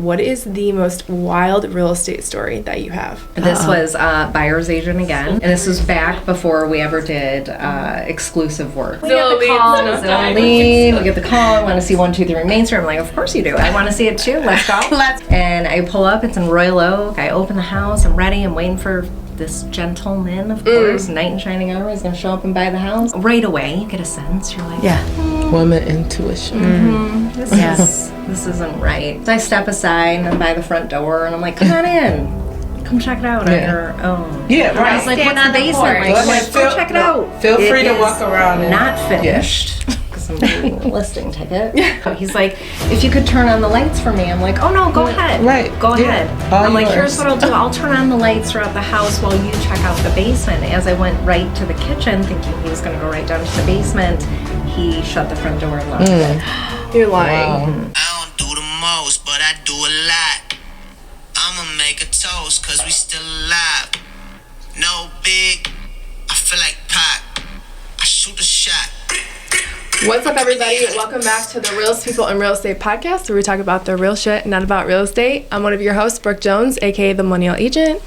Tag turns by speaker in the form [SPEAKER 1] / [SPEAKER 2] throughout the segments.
[SPEAKER 1] what is the most wild real estate story that you have?
[SPEAKER 2] This was buyer's agent again, and this was back before we ever did exclusive work. We get the call, we get the call, I want to see 123 Main Street. I'm like, of course you do. I want to see it too. Let's go. And I pull up, it's in Royal Oak. I open the house, I'm ready, I'm waiting for this gentleman, of course, knight in shining armor, is going to show up and buy the house. Right away, you get a sense. You're like,
[SPEAKER 3] woman intuition.
[SPEAKER 2] This isn't right. So I step aside and I'm by the front door and I'm like, come on in. Come check it out on your own.
[SPEAKER 3] Yeah, right.
[SPEAKER 2] I was like, what's the basement? Like, go check it out.
[SPEAKER 3] Feel free to walk around.
[SPEAKER 2] Not finished. Because I'm getting a listing ticket. He's like, if you could turn on the lights for me. I'm like, oh no, go ahead.
[SPEAKER 3] Right.
[SPEAKER 2] Go ahead.
[SPEAKER 3] All
[SPEAKER 2] I'm like,
[SPEAKER 3] yours.
[SPEAKER 2] here's what I'll do. I'll turn on the lights throughout the house while you check out the basement. As I went right to the kitchen, thinking he was going to go right down to the basement, he shut the front door and locked it.
[SPEAKER 1] You're lying.
[SPEAKER 3] Wow.
[SPEAKER 4] I don't do the most, but I do a lot. I'ma make a toast, cause we still alive. No big, I feel like Pac. I shoot a shot.
[SPEAKER 1] What's up, everybody? Welcome back to the Realest People in Real Estate podcast, where we talk about the real shit, not about real estate. I'm one of your hosts, Brooke Jones, aka the Millennial Agent.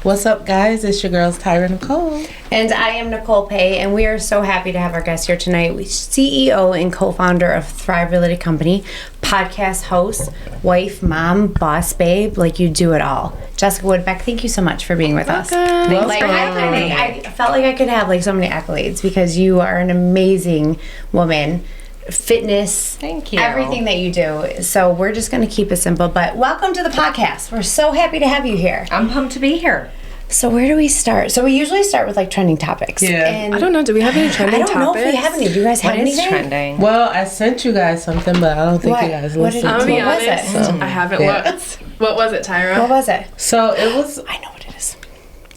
[SPEAKER 3] What's up, guys? It's your girls, Tyra Nicole.
[SPEAKER 5] And I am Nicole Pay, and we are so happy to have our guest here tonight. CEO and co-founder of Thrive Realty Company, podcast host, wife, mom, boss babe, like you do it all. Jessica Woodbeck, thank you so much for being with us. Like, I felt like I could have like so many accolades because you are an amazing woman. Fitness,
[SPEAKER 2] thank you,
[SPEAKER 5] everything that you do. So we're just going to keep it simple, but welcome to the podcast. We're so happy to have you here.
[SPEAKER 2] I'm pumped to be here.
[SPEAKER 5] So where do we start? So we usually start with like trending topics.
[SPEAKER 3] Yeah.
[SPEAKER 5] And
[SPEAKER 1] I don't know. Do we have any trending topics?
[SPEAKER 5] I don't know if we have any. Do you guys have
[SPEAKER 2] What is
[SPEAKER 5] anything?
[SPEAKER 2] trending?
[SPEAKER 3] Well, I sent you guys something, but I don't think you guys listened
[SPEAKER 1] I'm
[SPEAKER 3] to
[SPEAKER 1] gonna be
[SPEAKER 3] it.
[SPEAKER 5] What was
[SPEAKER 1] honest,
[SPEAKER 5] it?
[SPEAKER 1] I haven't looked. What was it, Tyra?
[SPEAKER 5] What was it?
[SPEAKER 3] So it was.
[SPEAKER 5] I know what it is.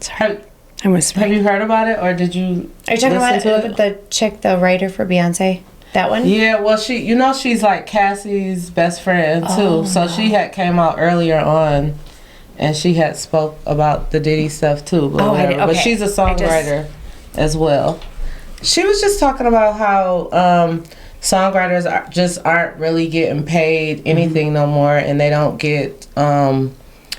[SPEAKER 5] Sorry. I'm
[SPEAKER 3] Have
[SPEAKER 5] whispering.
[SPEAKER 3] you heard about it, or did you?
[SPEAKER 5] Are you talking about
[SPEAKER 3] listen to it?
[SPEAKER 5] the chick, the writer for Beyonce? That one?
[SPEAKER 3] Yeah, well, she's like Cassie's best friend too.
[SPEAKER 5] Oh,
[SPEAKER 3] so she had came out earlier on, and she had spoke about the Diddy stuff too. But, but she's a songwriter as well. She was just talking about how songwriters aren't really getting paid anything no more, and they don't get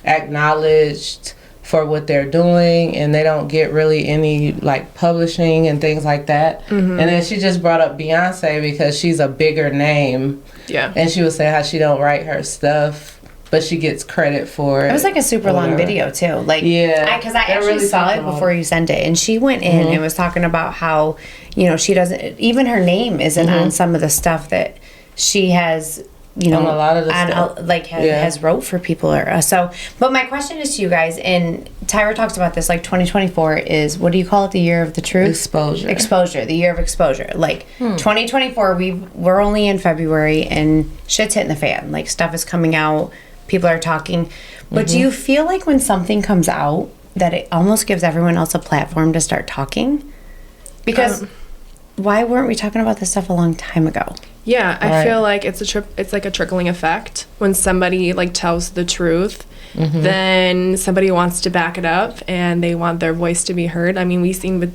[SPEAKER 3] acknowledged for what they're doing, and they don't get really any like publishing and things like that. And then she just brought up Beyonce because she's a bigger name.
[SPEAKER 1] Yeah.
[SPEAKER 3] And she was saying how she don't write her stuff, but she gets credit for it.
[SPEAKER 5] It was like a super long video too. Like,
[SPEAKER 3] yeah,
[SPEAKER 5] because I actually
[SPEAKER 3] really
[SPEAKER 5] saw it before you sent it, and she went in and was talking about how, you know, she doesn't even her name isn't on some of the stuff that she has. You know,
[SPEAKER 3] on a lot of the stuff.
[SPEAKER 5] Has wrote for people or so. But my question is to you guys, and Tyra talks about this. Like 2024 is, what do you call it? The year of the truth. Exposure. The year of exposure. Like 2024, we're only in February, and shit's hitting the fan. Like stuff is coming out. People are talking. But do you feel like when something comes out that it almost gives everyone else a platform to start talking? Because why weren't we talking about this stuff a long time ago?
[SPEAKER 1] Yeah, I feel like it's like a trickling effect. When somebody like tells the truth, then somebody wants to back it up and they want their voice to be heard. I mean, we've seen with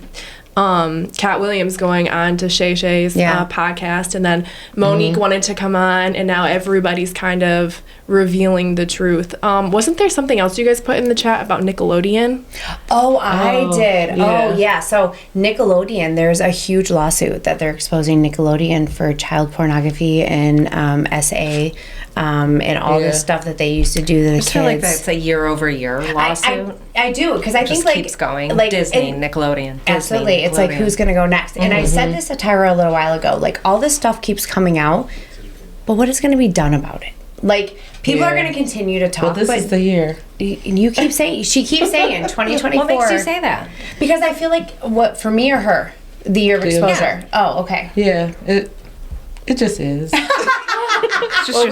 [SPEAKER 1] Cat Williams going on to Shay Shay's podcast, and then Monique wanted to come on, and now everybody's kind of revealing the truth. Wasn't there something else you guys put in the chat about Nickelodeon?
[SPEAKER 5] Oh, I did.
[SPEAKER 3] Yeah.
[SPEAKER 5] Oh, yeah. So Nickelodeon, there's a huge lawsuit that they're exposing Nickelodeon for child pornography and SA and all this stuff that they used to do to the kids.
[SPEAKER 2] I feel like that's a year-over-year lawsuit.
[SPEAKER 5] I do, because I think
[SPEAKER 2] just keeps going.
[SPEAKER 5] like
[SPEAKER 2] Disney, Nickelodeon.
[SPEAKER 5] Absolutely. It's like, who's going to go next? And I said this to Tyra a little while ago. Like, all this stuff keeps coming out, but what is going to be done about it? Like, people are going to continue to talk.
[SPEAKER 3] Well, this is the year.
[SPEAKER 5] You keep saying, she keeps saying 2024.
[SPEAKER 2] What makes you say that?
[SPEAKER 5] Because I feel like, what, for me or her? The year of exposure. Yeah. Oh, okay.
[SPEAKER 3] Yeah, it just is.
[SPEAKER 1] Well,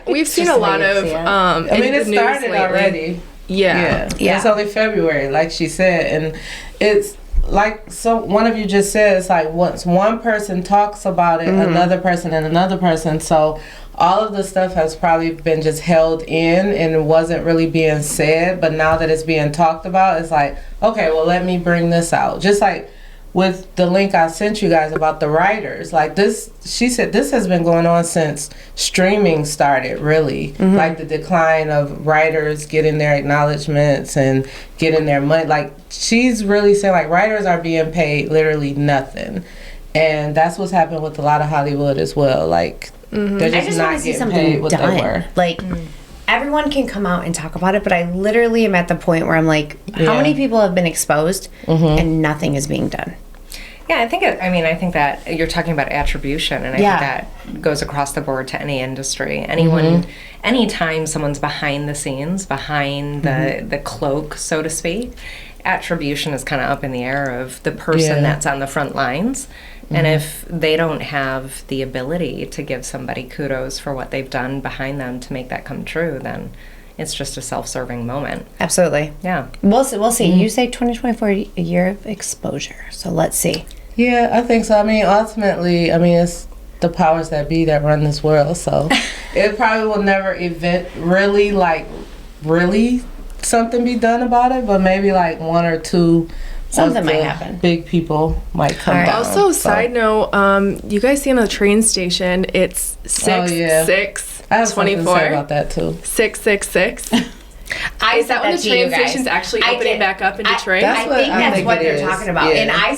[SPEAKER 1] we've seen a lot of.
[SPEAKER 3] I mean, it started already.
[SPEAKER 1] Yeah.
[SPEAKER 3] It's only February, like she said, and it's like, so one of you just said, it's like once one person talks about it, another person and another person. So all of the stuff has probably been just held in and it wasn't really being said. But now that it's being talked about, it's like, okay, well, let me bring this out. Just like with the link I sent you guys about the writers. Like this, she said this has been going on since streaming started, really. Like the decline of writers getting their acknowledgments and getting their money. Like she's really saying like writers are being paid literally nothing. And that's what's happened with a lot of Hollywood as well. Like they're just not getting paid what they were.
[SPEAKER 5] Like everyone can come out and talk about it, but I literally am at the point where I'm like, how many people have been exposed and nothing is being done?
[SPEAKER 2] Yeah, I think that you're talking about attribution, and I think that goes across the board to any industry. Anytime someone's behind the scenes, behind the cloak, so to speak, attribution is kind of up in the air of the person that's on the front lines. And if they don't have the ability to give somebody kudos for what they've done behind them to make that come true, then it's just a self-serving moment.
[SPEAKER 5] Absolutely.
[SPEAKER 2] Yeah.
[SPEAKER 5] We'll see. You say 2024 a year of exposure. So let's see.
[SPEAKER 3] Yeah, I think so. I mean, ultimately, it's the powers that be that run this world. So it probably will never really something be done about it, but maybe like one or two
[SPEAKER 5] something might happen.
[SPEAKER 3] Big people might come down.
[SPEAKER 1] Also, side note, you guys see on the train station, it's 6-6-24.
[SPEAKER 3] I have something to say about that too.
[SPEAKER 1] 666. Is that when the train station's actually opening back up in Detroit?
[SPEAKER 5] I think that's what they're talking about. Yeah. And I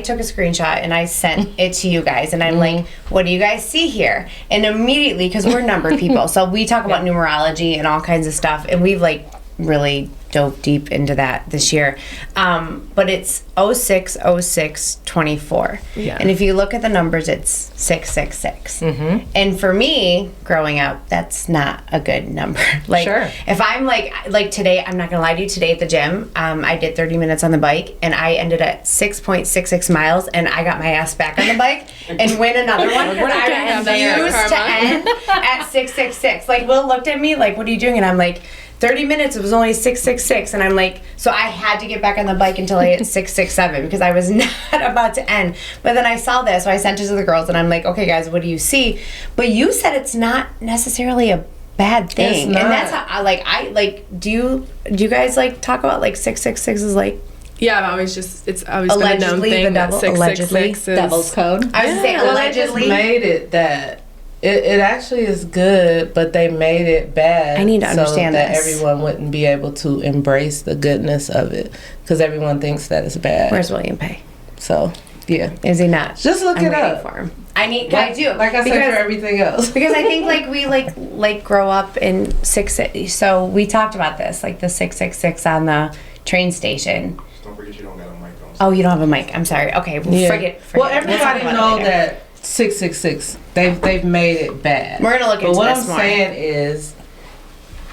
[SPEAKER 5] took a screenshot and I sent it to you guys, and I'm like, what do you guys see here? And immediately, because we're number people, so we talk about numerology and all kinds of stuff, and we've like really dove deep into that this year. But it's 060624. Yeah. And if you look at the numbers, it's 666. And for me, growing up, that's not a good number. Like, if I'm like today, I'm not gonna lie to you, today at the gym, I did 30 minutes on the bike and I ended at 6.66 miles, and I got my ass back on the bike and win another one because I refused to end at 666. Like, Will looked at me like, what are you doing? And I'm like, 30 minutes, it was only 666, and I'm like, so I had to get back on the bike until I hit 667 because I was not about to end. But then I saw this, so I sent it to the girls, and I'm like, okay, guys, what do you see? But you said it's not necessarily a bad thing, and that's how I do you guys like talk about like 666 is like? Yeah,
[SPEAKER 1] I've always it's always been a known thing that 666 is
[SPEAKER 2] devil's code.
[SPEAKER 5] I was saying allegedly.
[SPEAKER 3] They just made it that. It actually is good, but they made it bad.
[SPEAKER 5] I need to understand
[SPEAKER 3] so that
[SPEAKER 5] this.
[SPEAKER 3] Everyone wouldn't be able to embrace the goodness of it because everyone thinks that it's bad.
[SPEAKER 5] Where's William Pay?
[SPEAKER 3] So, yeah.
[SPEAKER 5] Is he not?
[SPEAKER 3] Just look it up.
[SPEAKER 5] For him. I do.
[SPEAKER 3] Like I said for everything else.
[SPEAKER 5] Because I think like we like grow up in so we talked about this, like the 666 on the train station.
[SPEAKER 6] Just don't forget you don't got a mic on.
[SPEAKER 5] Oh, you don't have a mic. I'm sorry. Okay, forget.
[SPEAKER 3] Well, everybody know that 666. They've made it bad.
[SPEAKER 5] We're gonna look into this more.
[SPEAKER 3] But what I'm saying is,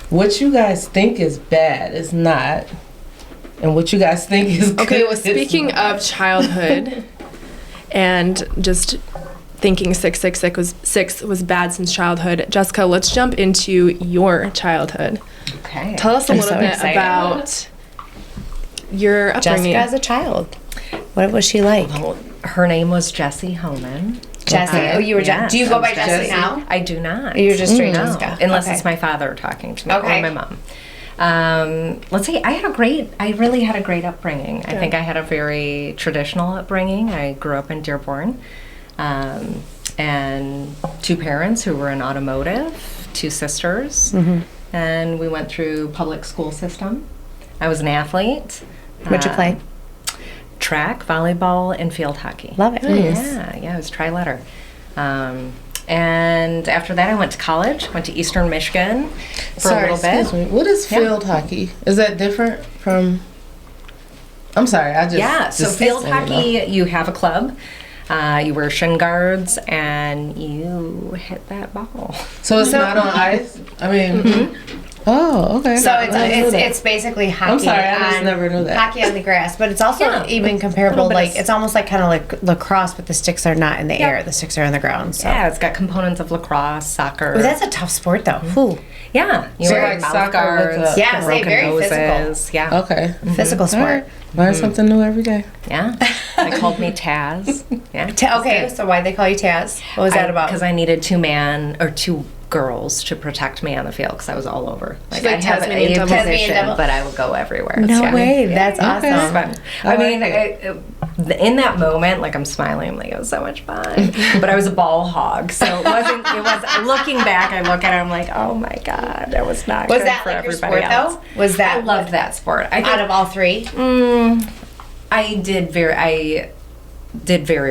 [SPEAKER 3] what you guys think is bad is not, and what you guys think is good.
[SPEAKER 1] Okay. Well, speaking of childhood, and just thinking 666 was bad since childhood, Jessica, let's jump into your childhood.
[SPEAKER 2] Okay.
[SPEAKER 1] Tell us a little bit about your upbringing.
[SPEAKER 5] Jessica as a child. What was she like?
[SPEAKER 2] Well, her name was Jessie Homan.
[SPEAKER 5] Jessie. You were Jessie. Do you go by Jessie now?
[SPEAKER 2] I do not.
[SPEAKER 5] You're just straight Jessica.
[SPEAKER 2] Unless it's my father talking to me or my mom. Let's see. I really had a great upbringing. I think I had a very traditional upbringing. I grew up in Dearborn. And two parents who were in automotive, two sisters. And we went through public school system. I was an athlete.
[SPEAKER 5] What'd you play?
[SPEAKER 2] Track, volleyball, and field hockey.
[SPEAKER 5] Love it.
[SPEAKER 2] Yeah, it was tri-letter. And after that, I went to college, went to Eastern Michigan for a little bit.
[SPEAKER 3] Excuse me. What is field hockey? Is that different from... I'm sorry,
[SPEAKER 2] so field hockey, you have a club. You wear shin guards, and you hit that ball.
[SPEAKER 3] So it's not on ice? I mean... Oh, okay.
[SPEAKER 5] So it's basically hockey.
[SPEAKER 3] I'm sorry, I just never knew that.
[SPEAKER 5] Hockey on the grass, but it's also even comparable. Like it's almost like kind of like lacrosse, but the sticks are not in the air; the sticks are on the ground. So.
[SPEAKER 2] Yeah, it's got components of lacrosse, soccer.
[SPEAKER 5] Ooh, that's a tough sport, though. Ooh.
[SPEAKER 2] Yeah, you wear like mouth guards,
[SPEAKER 5] very
[SPEAKER 2] noses.
[SPEAKER 5] Physical.
[SPEAKER 2] Yeah,
[SPEAKER 3] okay,
[SPEAKER 5] physical sport.
[SPEAKER 3] Learn something new every day.
[SPEAKER 2] Yeah, they called me Taz. Yeah.
[SPEAKER 5] Okay, so why'd they call you Taz? What was that about?
[SPEAKER 2] Because I needed two girls to protect me on the field because I was all over.
[SPEAKER 1] Like I have a
[SPEAKER 2] position, but I would go everywhere.
[SPEAKER 5] No way, that's awesome.
[SPEAKER 2] It's fun. I mean, in that moment, like I'm smiling, I'm like, it was so much fun. But I was a ball hog, so it was, looking back, I look at it, I'm like, oh my God, that was not good for everybody else.
[SPEAKER 5] Though? Was that
[SPEAKER 2] I loved that sport.
[SPEAKER 5] Out of all three?
[SPEAKER 2] I did very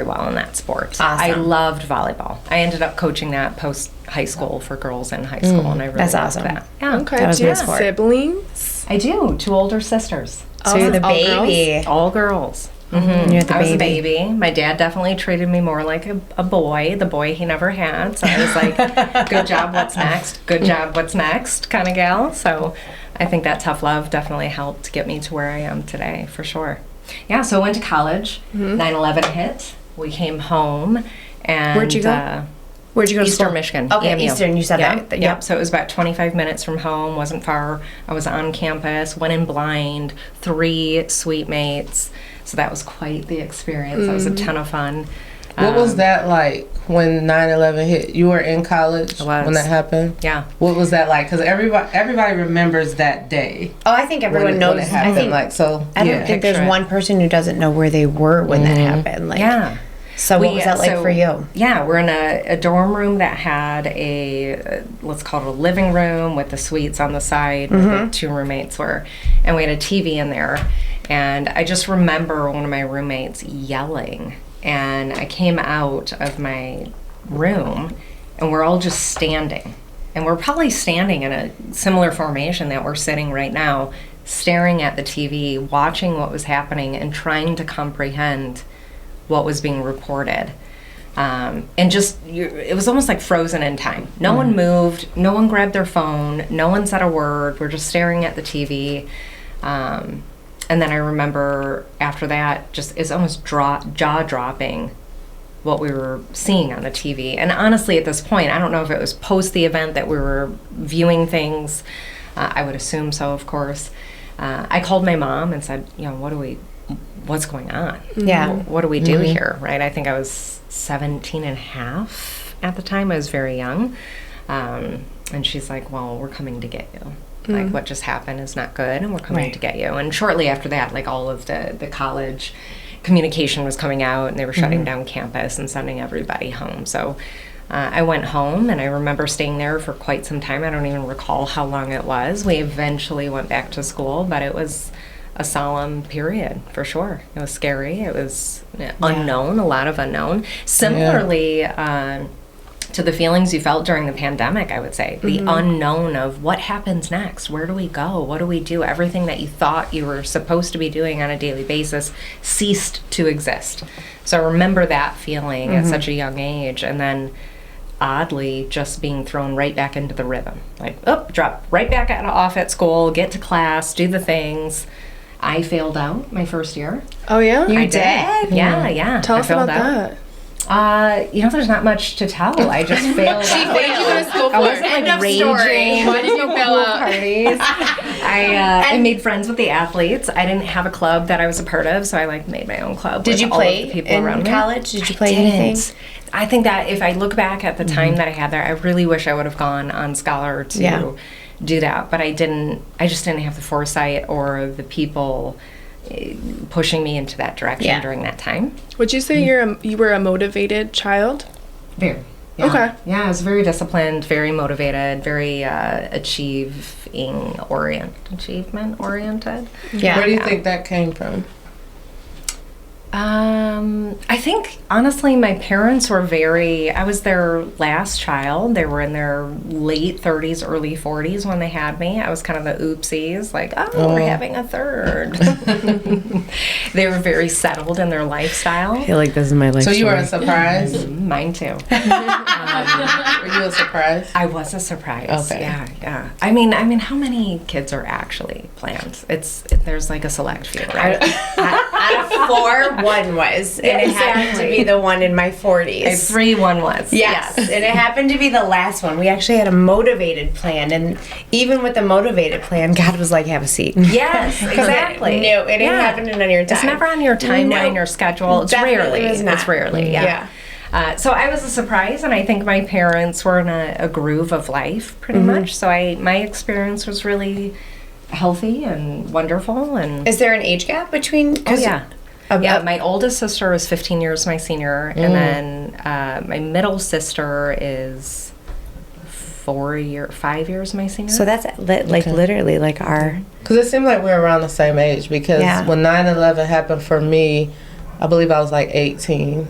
[SPEAKER 2] well in that sport.
[SPEAKER 5] Awesome.
[SPEAKER 2] I loved volleyball. I ended up coaching that post high school for girls in high school, and I really loved that. Yeah.
[SPEAKER 1] Okay.
[SPEAKER 5] That was
[SPEAKER 1] Do you
[SPEAKER 5] my
[SPEAKER 1] have
[SPEAKER 5] sport.
[SPEAKER 1] siblings?
[SPEAKER 2] I do. 2 older sisters.
[SPEAKER 5] So you're the
[SPEAKER 1] All
[SPEAKER 5] baby.
[SPEAKER 2] All girls.
[SPEAKER 5] You're the
[SPEAKER 2] I was a
[SPEAKER 5] baby.
[SPEAKER 2] baby. My dad definitely treated me more like a boy, the boy he never had. So I was like, good job, what's next? Good job, what's next? Kind of gal. So I think that tough love definitely helped get me to where I am today, for sure. Yeah, so I went to college. 9/11 hit. We came home. And
[SPEAKER 5] Where'd you go? Where'd you go to
[SPEAKER 2] Eastern
[SPEAKER 5] school?
[SPEAKER 2] Michigan.
[SPEAKER 5] Okay,
[SPEAKER 2] EMU.
[SPEAKER 5] Eastern, you said
[SPEAKER 2] Yep,
[SPEAKER 5] that.
[SPEAKER 2] Yep, so it was about 25 minutes from home, wasn't far. I was on campus, went in blind, 3 suite mates. So that was quite the experience. That was a ton of fun.
[SPEAKER 3] What was that like when 9/11 hit? You were in college when that happened?
[SPEAKER 2] Yeah.
[SPEAKER 3] What was that like? Because everybody remembers that day.
[SPEAKER 5] Oh, I think everyone knows.
[SPEAKER 3] When it happened.
[SPEAKER 5] I think,
[SPEAKER 3] like, so,
[SPEAKER 5] I don't think there's
[SPEAKER 2] Picture it.
[SPEAKER 5] one person who doesn't know where they were when that happened. Like,
[SPEAKER 2] Yeah.
[SPEAKER 5] So what was that like for you?
[SPEAKER 2] Yeah, we're in a dorm room that had let's call it a living room with the suites on the side where the 2 roommates were. And we had a TV in there. And I just remember one of my roommates yelling. And I came out of my room and we're all just standing. And we're probably standing in a similar formation that we're sitting right now, staring at the TV, watching what was happening and trying to comprehend what was being reported. And just, it was almost like frozen in time. No one moved, no one grabbed their phone, no one said a word. We're just staring at the TV. And then I remember after that, just it's almost jaw-dropping what we were seeing on the TV. And honestly, at this point, I don't know if it was post the event that we were viewing things. I would assume so, of course. I called my mom and said, what's going on?
[SPEAKER 5] Yeah.
[SPEAKER 2] What do we do here, right? I think I was 17 and a half at the time. I was very young. And she's like, well, we're coming to get you. Like, what just happened is not good, and we're coming to get you. And shortly after that, like, all of the college communication was coming out, and they were shutting down campus and sending everybody home. So I went home, and I remember staying there for quite some time. I don't even recall how long it was. We eventually went back to school, but it was a solemn period, for sure. It was scary. It was unknown, a lot of unknown. Similarly, to the feelings you felt during the pandemic, I would say. The unknown of what happens next. Where do we go? What do we do? Everything that you thought you were supposed to be doing on a daily basis ceased to exist. So I remember that feeling at such a young age. And then, oddly, just being thrown right back into the rhythm. Like, drop right back off at school, get to class, do the things. I failed out my first year.
[SPEAKER 1] Oh, yeah?
[SPEAKER 5] You
[SPEAKER 2] I
[SPEAKER 5] did?
[SPEAKER 2] Yeah.
[SPEAKER 1] Tell
[SPEAKER 2] I
[SPEAKER 1] us
[SPEAKER 2] failed
[SPEAKER 1] about
[SPEAKER 2] out.
[SPEAKER 1] that.
[SPEAKER 2] There's not much to tell. I just failed out.
[SPEAKER 1] What did you go to school for?
[SPEAKER 2] I wasn't
[SPEAKER 5] End
[SPEAKER 2] like
[SPEAKER 5] of
[SPEAKER 2] raging.
[SPEAKER 5] story.
[SPEAKER 1] Why did you fail out?
[SPEAKER 2] Parties. I made friends with the athletes. I didn't have a club that I was a part of, so I like made my own club.
[SPEAKER 5] Did
[SPEAKER 2] with
[SPEAKER 5] you
[SPEAKER 2] all
[SPEAKER 5] play
[SPEAKER 2] of the people
[SPEAKER 5] in
[SPEAKER 2] around me.
[SPEAKER 5] college? Did you play
[SPEAKER 2] I didn't.
[SPEAKER 5] anything?
[SPEAKER 2] I think that if I look back at the time that I had there, I really wish I would have gone on Scholar to do that, but I didn't. I just didn't have the foresight or the people pushing me into that direction during that time.
[SPEAKER 1] Would you say you were a motivated child?
[SPEAKER 2] Very. Yeah.
[SPEAKER 1] Okay.
[SPEAKER 2] Yeah, I was very disciplined, very motivated, very achievement oriented.
[SPEAKER 5] Yeah.
[SPEAKER 3] Where do you think that came from?
[SPEAKER 2] I think honestly my parents were I was their last child. They were in their late 30s, early 40s when they had me. I was kind of the oopsies, like, we're having a third. They were very settled in their lifestyle.
[SPEAKER 5] I feel like this is my life
[SPEAKER 3] So you were a
[SPEAKER 5] story.
[SPEAKER 3] surprise?
[SPEAKER 2] Mine too.
[SPEAKER 3] Were you a surprise?
[SPEAKER 2] I was a surprise.
[SPEAKER 3] Okay.
[SPEAKER 2] Yeah. I mean, how many kids are actually planned? There's like a select few, right?
[SPEAKER 5] Out of 4, 1 was. And it happened to be the one in my 40s.
[SPEAKER 2] 3, 1 was.
[SPEAKER 5] Yes. And it happened to be the last one. We actually had a motivated plan. And even with the motivated plan, God was like, have a seat.
[SPEAKER 2] Yes, exactly.
[SPEAKER 5] No, it ain't happening on your time.
[SPEAKER 2] It's never on your timeline or schedule. It's
[SPEAKER 5] Definitely
[SPEAKER 2] rarely.
[SPEAKER 5] was not.
[SPEAKER 2] It's rarely, yeah. So I was a surprise, and I think my parents were in a groove of life, pretty much. So my experience was really healthy and wonderful. And
[SPEAKER 5] Is there an age gap between?
[SPEAKER 2] oh yeah. Yeah, my oldest sister is 15 years my senior, and then my middle sister is 5 years my senior.
[SPEAKER 5] So that's literally like our.
[SPEAKER 3] Because it seemed like we were around the same age. Because when 9/11 happened for me, I believe I was like 18.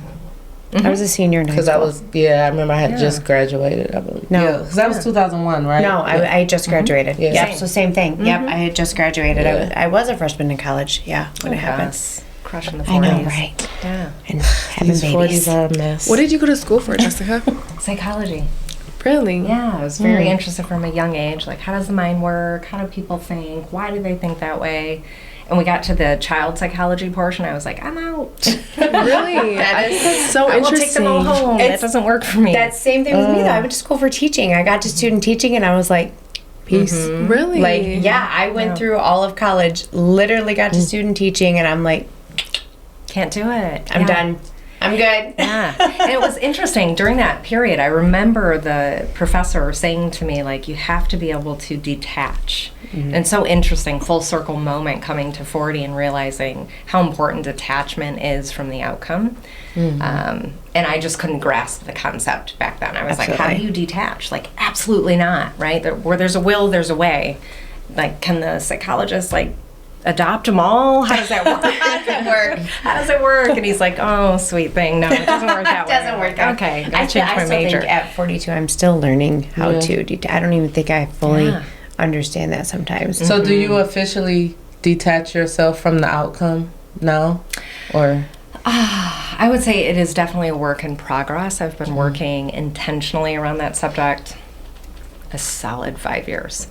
[SPEAKER 5] I was a senior in high school.
[SPEAKER 3] Because I remember I had just graduated, I believe.
[SPEAKER 5] No.
[SPEAKER 3] Because that was 2001, right?
[SPEAKER 5] No, I just graduated.
[SPEAKER 3] Yeah.
[SPEAKER 5] Yep, so same thing. Yep, I had just graduated. I was a freshman in college, when it happened.
[SPEAKER 2] Crushing the 40s.
[SPEAKER 5] I know, right?
[SPEAKER 2] Yeah.
[SPEAKER 5] And having
[SPEAKER 3] These
[SPEAKER 5] babies.
[SPEAKER 3] 40s are a mess.
[SPEAKER 1] What did you go to school for, Jessica?
[SPEAKER 2] Psychology.
[SPEAKER 1] Really?
[SPEAKER 2] Yeah, I was very interested from a young age. Like, how does the mind work? How do people think? Why do they think that way? And we got to the child psychology portion. I was like, I'm out.
[SPEAKER 1] Really? That's so
[SPEAKER 2] I will
[SPEAKER 1] interesting.
[SPEAKER 2] take them all home. That doesn't work for me.
[SPEAKER 5] That same thing with me, though. I went to school for teaching. I got to student teaching, and I was like, peace.
[SPEAKER 1] Really?
[SPEAKER 5] Like, I went through all of college, literally got to student teaching, and I'm like,
[SPEAKER 2] can't do it.
[SPEAKER 5] I'm done. I'm good.
[SPEAKER 2] Yeah. And it was interesting during that period. I remember the professor saying to me, like, you have to be able to detach. And so interesting, full circle moment coming to 40 and realizing how important detachment is from the outcome. And I just couldn't grasp the concept back then. I was like, how do you detach? Like, absolutely not, right? Where there's a will, there's a way. Like, can the psychologist, like, adopt them all? How does that work? How does it work? And he's like, oh, sweet thing. No, it doesn't work that way.
[SPEAKER 5] It doesn't work that way.
[SPEAKER 2] Okay, I changed my major.
[SPEAKER 5] Think at 42, I'm still learning how to detach. I don't even think I fully understand that sometimes.
[SPEAKER 3] So do you officially detach yourself from the outcome now? Or...
[SPEAKER 2] I would say it is definitely a work in progress. I've been working intentionally around that subject a solid 5 years.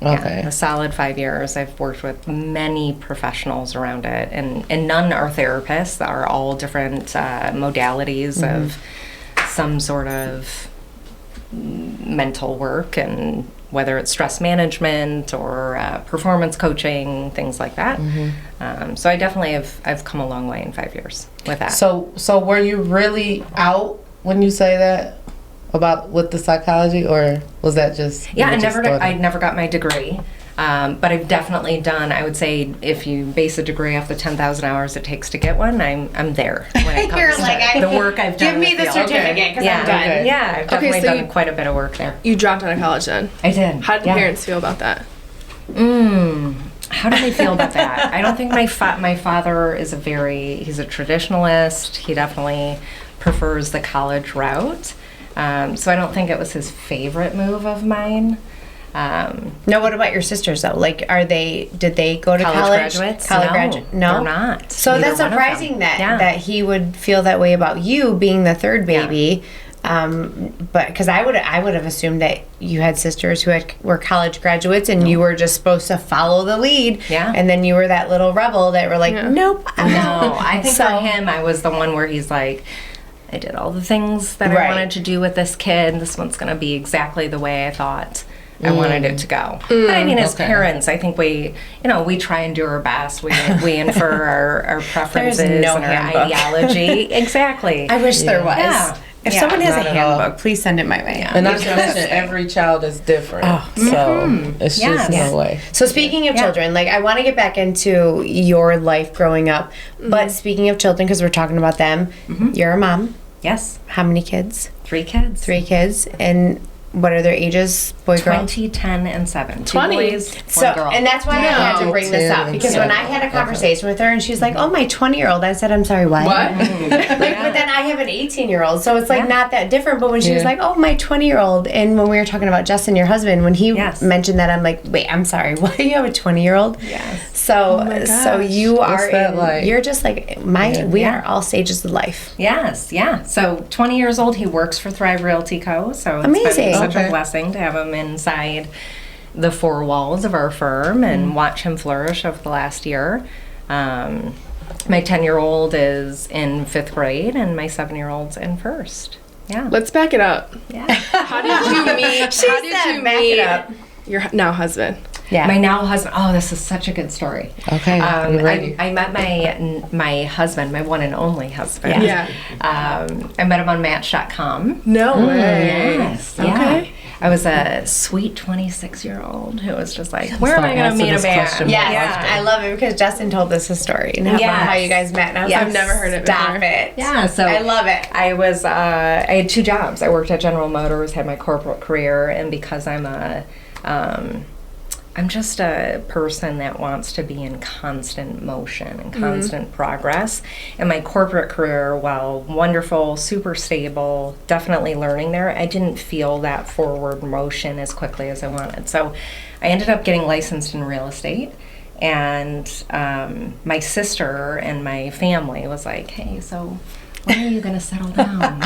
[SPEAKER 3] Okay.
[SPEAKER 2] Yeah, a solid 5 years. I've worked with many professionals around it, and none are therapists. They are all different modalities of some sort of mental work, and whether it's stress management or performance coaching, things like that. So I definitely I've come a long way in 5 years with that.
[SPEAKER 3] So were you really out when you say that about with the psychology, or was that just
[SPEAKER 2] I never got my degree, but I've definitely done. I would say if you base a degree off the 10,000 hours it takes to get one, I'm there when it comes to the work I've done.
[SPEAKER 5] Give me the certificate because I'm done.
[SPEAKER 2] Okay. Yeah, I've definitely done quite a bit of work there.
[SPEAKER 1] You dropped out of college then?
[SPEAKER 2] I did.
[SPEAKER 1] How did parents feel about that?
[SPEAKER 2] How do they feel about that? I don't think my father is he's a traditionalist. He definitely prefers the college route. So I don't think it was his favorite move of mine.
[SPEAKER 5] No, what about your sisters though? Like, did they go to college?
[SPEAKER 2] Graduates?
[SPEAKER 5] No,
[SPEAKER 2] they're not.
[SPEAKER 5] So
[SPEAKER 2] Neither
[SPEAKER 5] that's surprising that he would feel that way about you being the third baby. But because I would have assumed that you had sisters who were college graduates and you were just supposed to follow the lead.
[SPEAKER 2] Yeah.
[SPEAKER 5] And then you were that little rebel that were like, nope.
[SPEAKER 2] No, I think for him, I was the one where he's like, I did all the things that I wanted to do with this kid. This one's going to be exactly the way I thought I wanted it to go. But I mean, as parents, I think we try and do our best. We infer our preferences and our ideology. Exactly.
[SPEAKER 5] I wish there was.
[SPEAKER 2] Yeah.
[SPEAKER 5] If someone has a handbook, please send it my way.
[SPEAKER 3] And not to mention, every child is different. So it's just no way.
[SPEAKER 5] So speaking of children, like, I want to get back into your life growing up. But speaking of children, because we're talking about them, you're a mom.
[SPEAKER 2] Yes.
[SPEAKER 5] How many kids?
[SPEAKER 2] 3 kids.
[SPEAKER 5] 3 kids. And what are their ages? Boy, girl?
[SPEAKER 2] 20, 10, and 7.
[SPEAKER 1] 20.
[SPEAKER 2] 2 boys, 1 girl.
[SPEAKER 5] And that's why I had to bring this up. Because when I had a conversation with her and she's like, oh, my 20-year-old, I said, I'm sorry, what?
[SPEAKER 1] What?
[SPEAKER 5] But then I have an 18-year-old, so it's like not that different. But when she was like, oh, my 20-year-old, and when we were talking about Justin, your husband, when he mentioned that, I'm like, wait, I'm sorry, what? You have a 20-year-old?
[SPEAKER 2] Yes.
[SPEAKER 5] So you are,
[SPEAKER 3] like?
[SPEAKER 5] you're just like, we are all stages of life.
[SPEAKER 2] Yes, yeah. So 20 years old, he works for Thrive Realty Co. So it's been such a blessing to have him inside the 4 walls of our firm and watch him flourish over the last year. My 10-year-old is in 5th grade and my 7-year-old's in 1st. Yeah.
[SPEAKER 1] Let's back it up.
[SPEAKER 2] Yeah.
[SPEAKER 1] How did you meet your now husband?
[SPEAKER 5] Yeah.
[SPEAKER 2] My now husband. Oh, this is such a good story.
[SPEAKER 3] Okay. I'm ready.
[SPEAKER 2] I met my husband, my one and only husband.
[SPEAKER 1] Yeah.
[SPEAKER 2] I met him on Match.com.
[SPEAKER 1] No way.
[SPEAKER 2] Yes.
[SPEAKER 1] Okay.
[SPEAKER 2] I was a sweet 26-year-old who was just like, where am I going to meet a man?
[SPEAKER 5] Yeah, I love it because Justin told us his story and how you guys met. And I was like,
[SPEAKER 1] I've never heard it
[SPEAKER 5] Stop
[SPEAKER 1] before.
[SPEAKER 5] it.
[SPEAKER 2] Yeah, so
[SPEAKER 5] I love it.
[SPEAKER 2] I was I had 2 jobs. I worked at General Motors, had my corporate career, and because I'm just a person that wants to be in constant motion and constant progress. And my corporate career, while wonderful, super stable, definitely learning there, I didn't feel that forward motion as quickly as I wanted. So I ended up getting licensed in real estate. And my sister and my family was like, hey, so when are you going to settle down?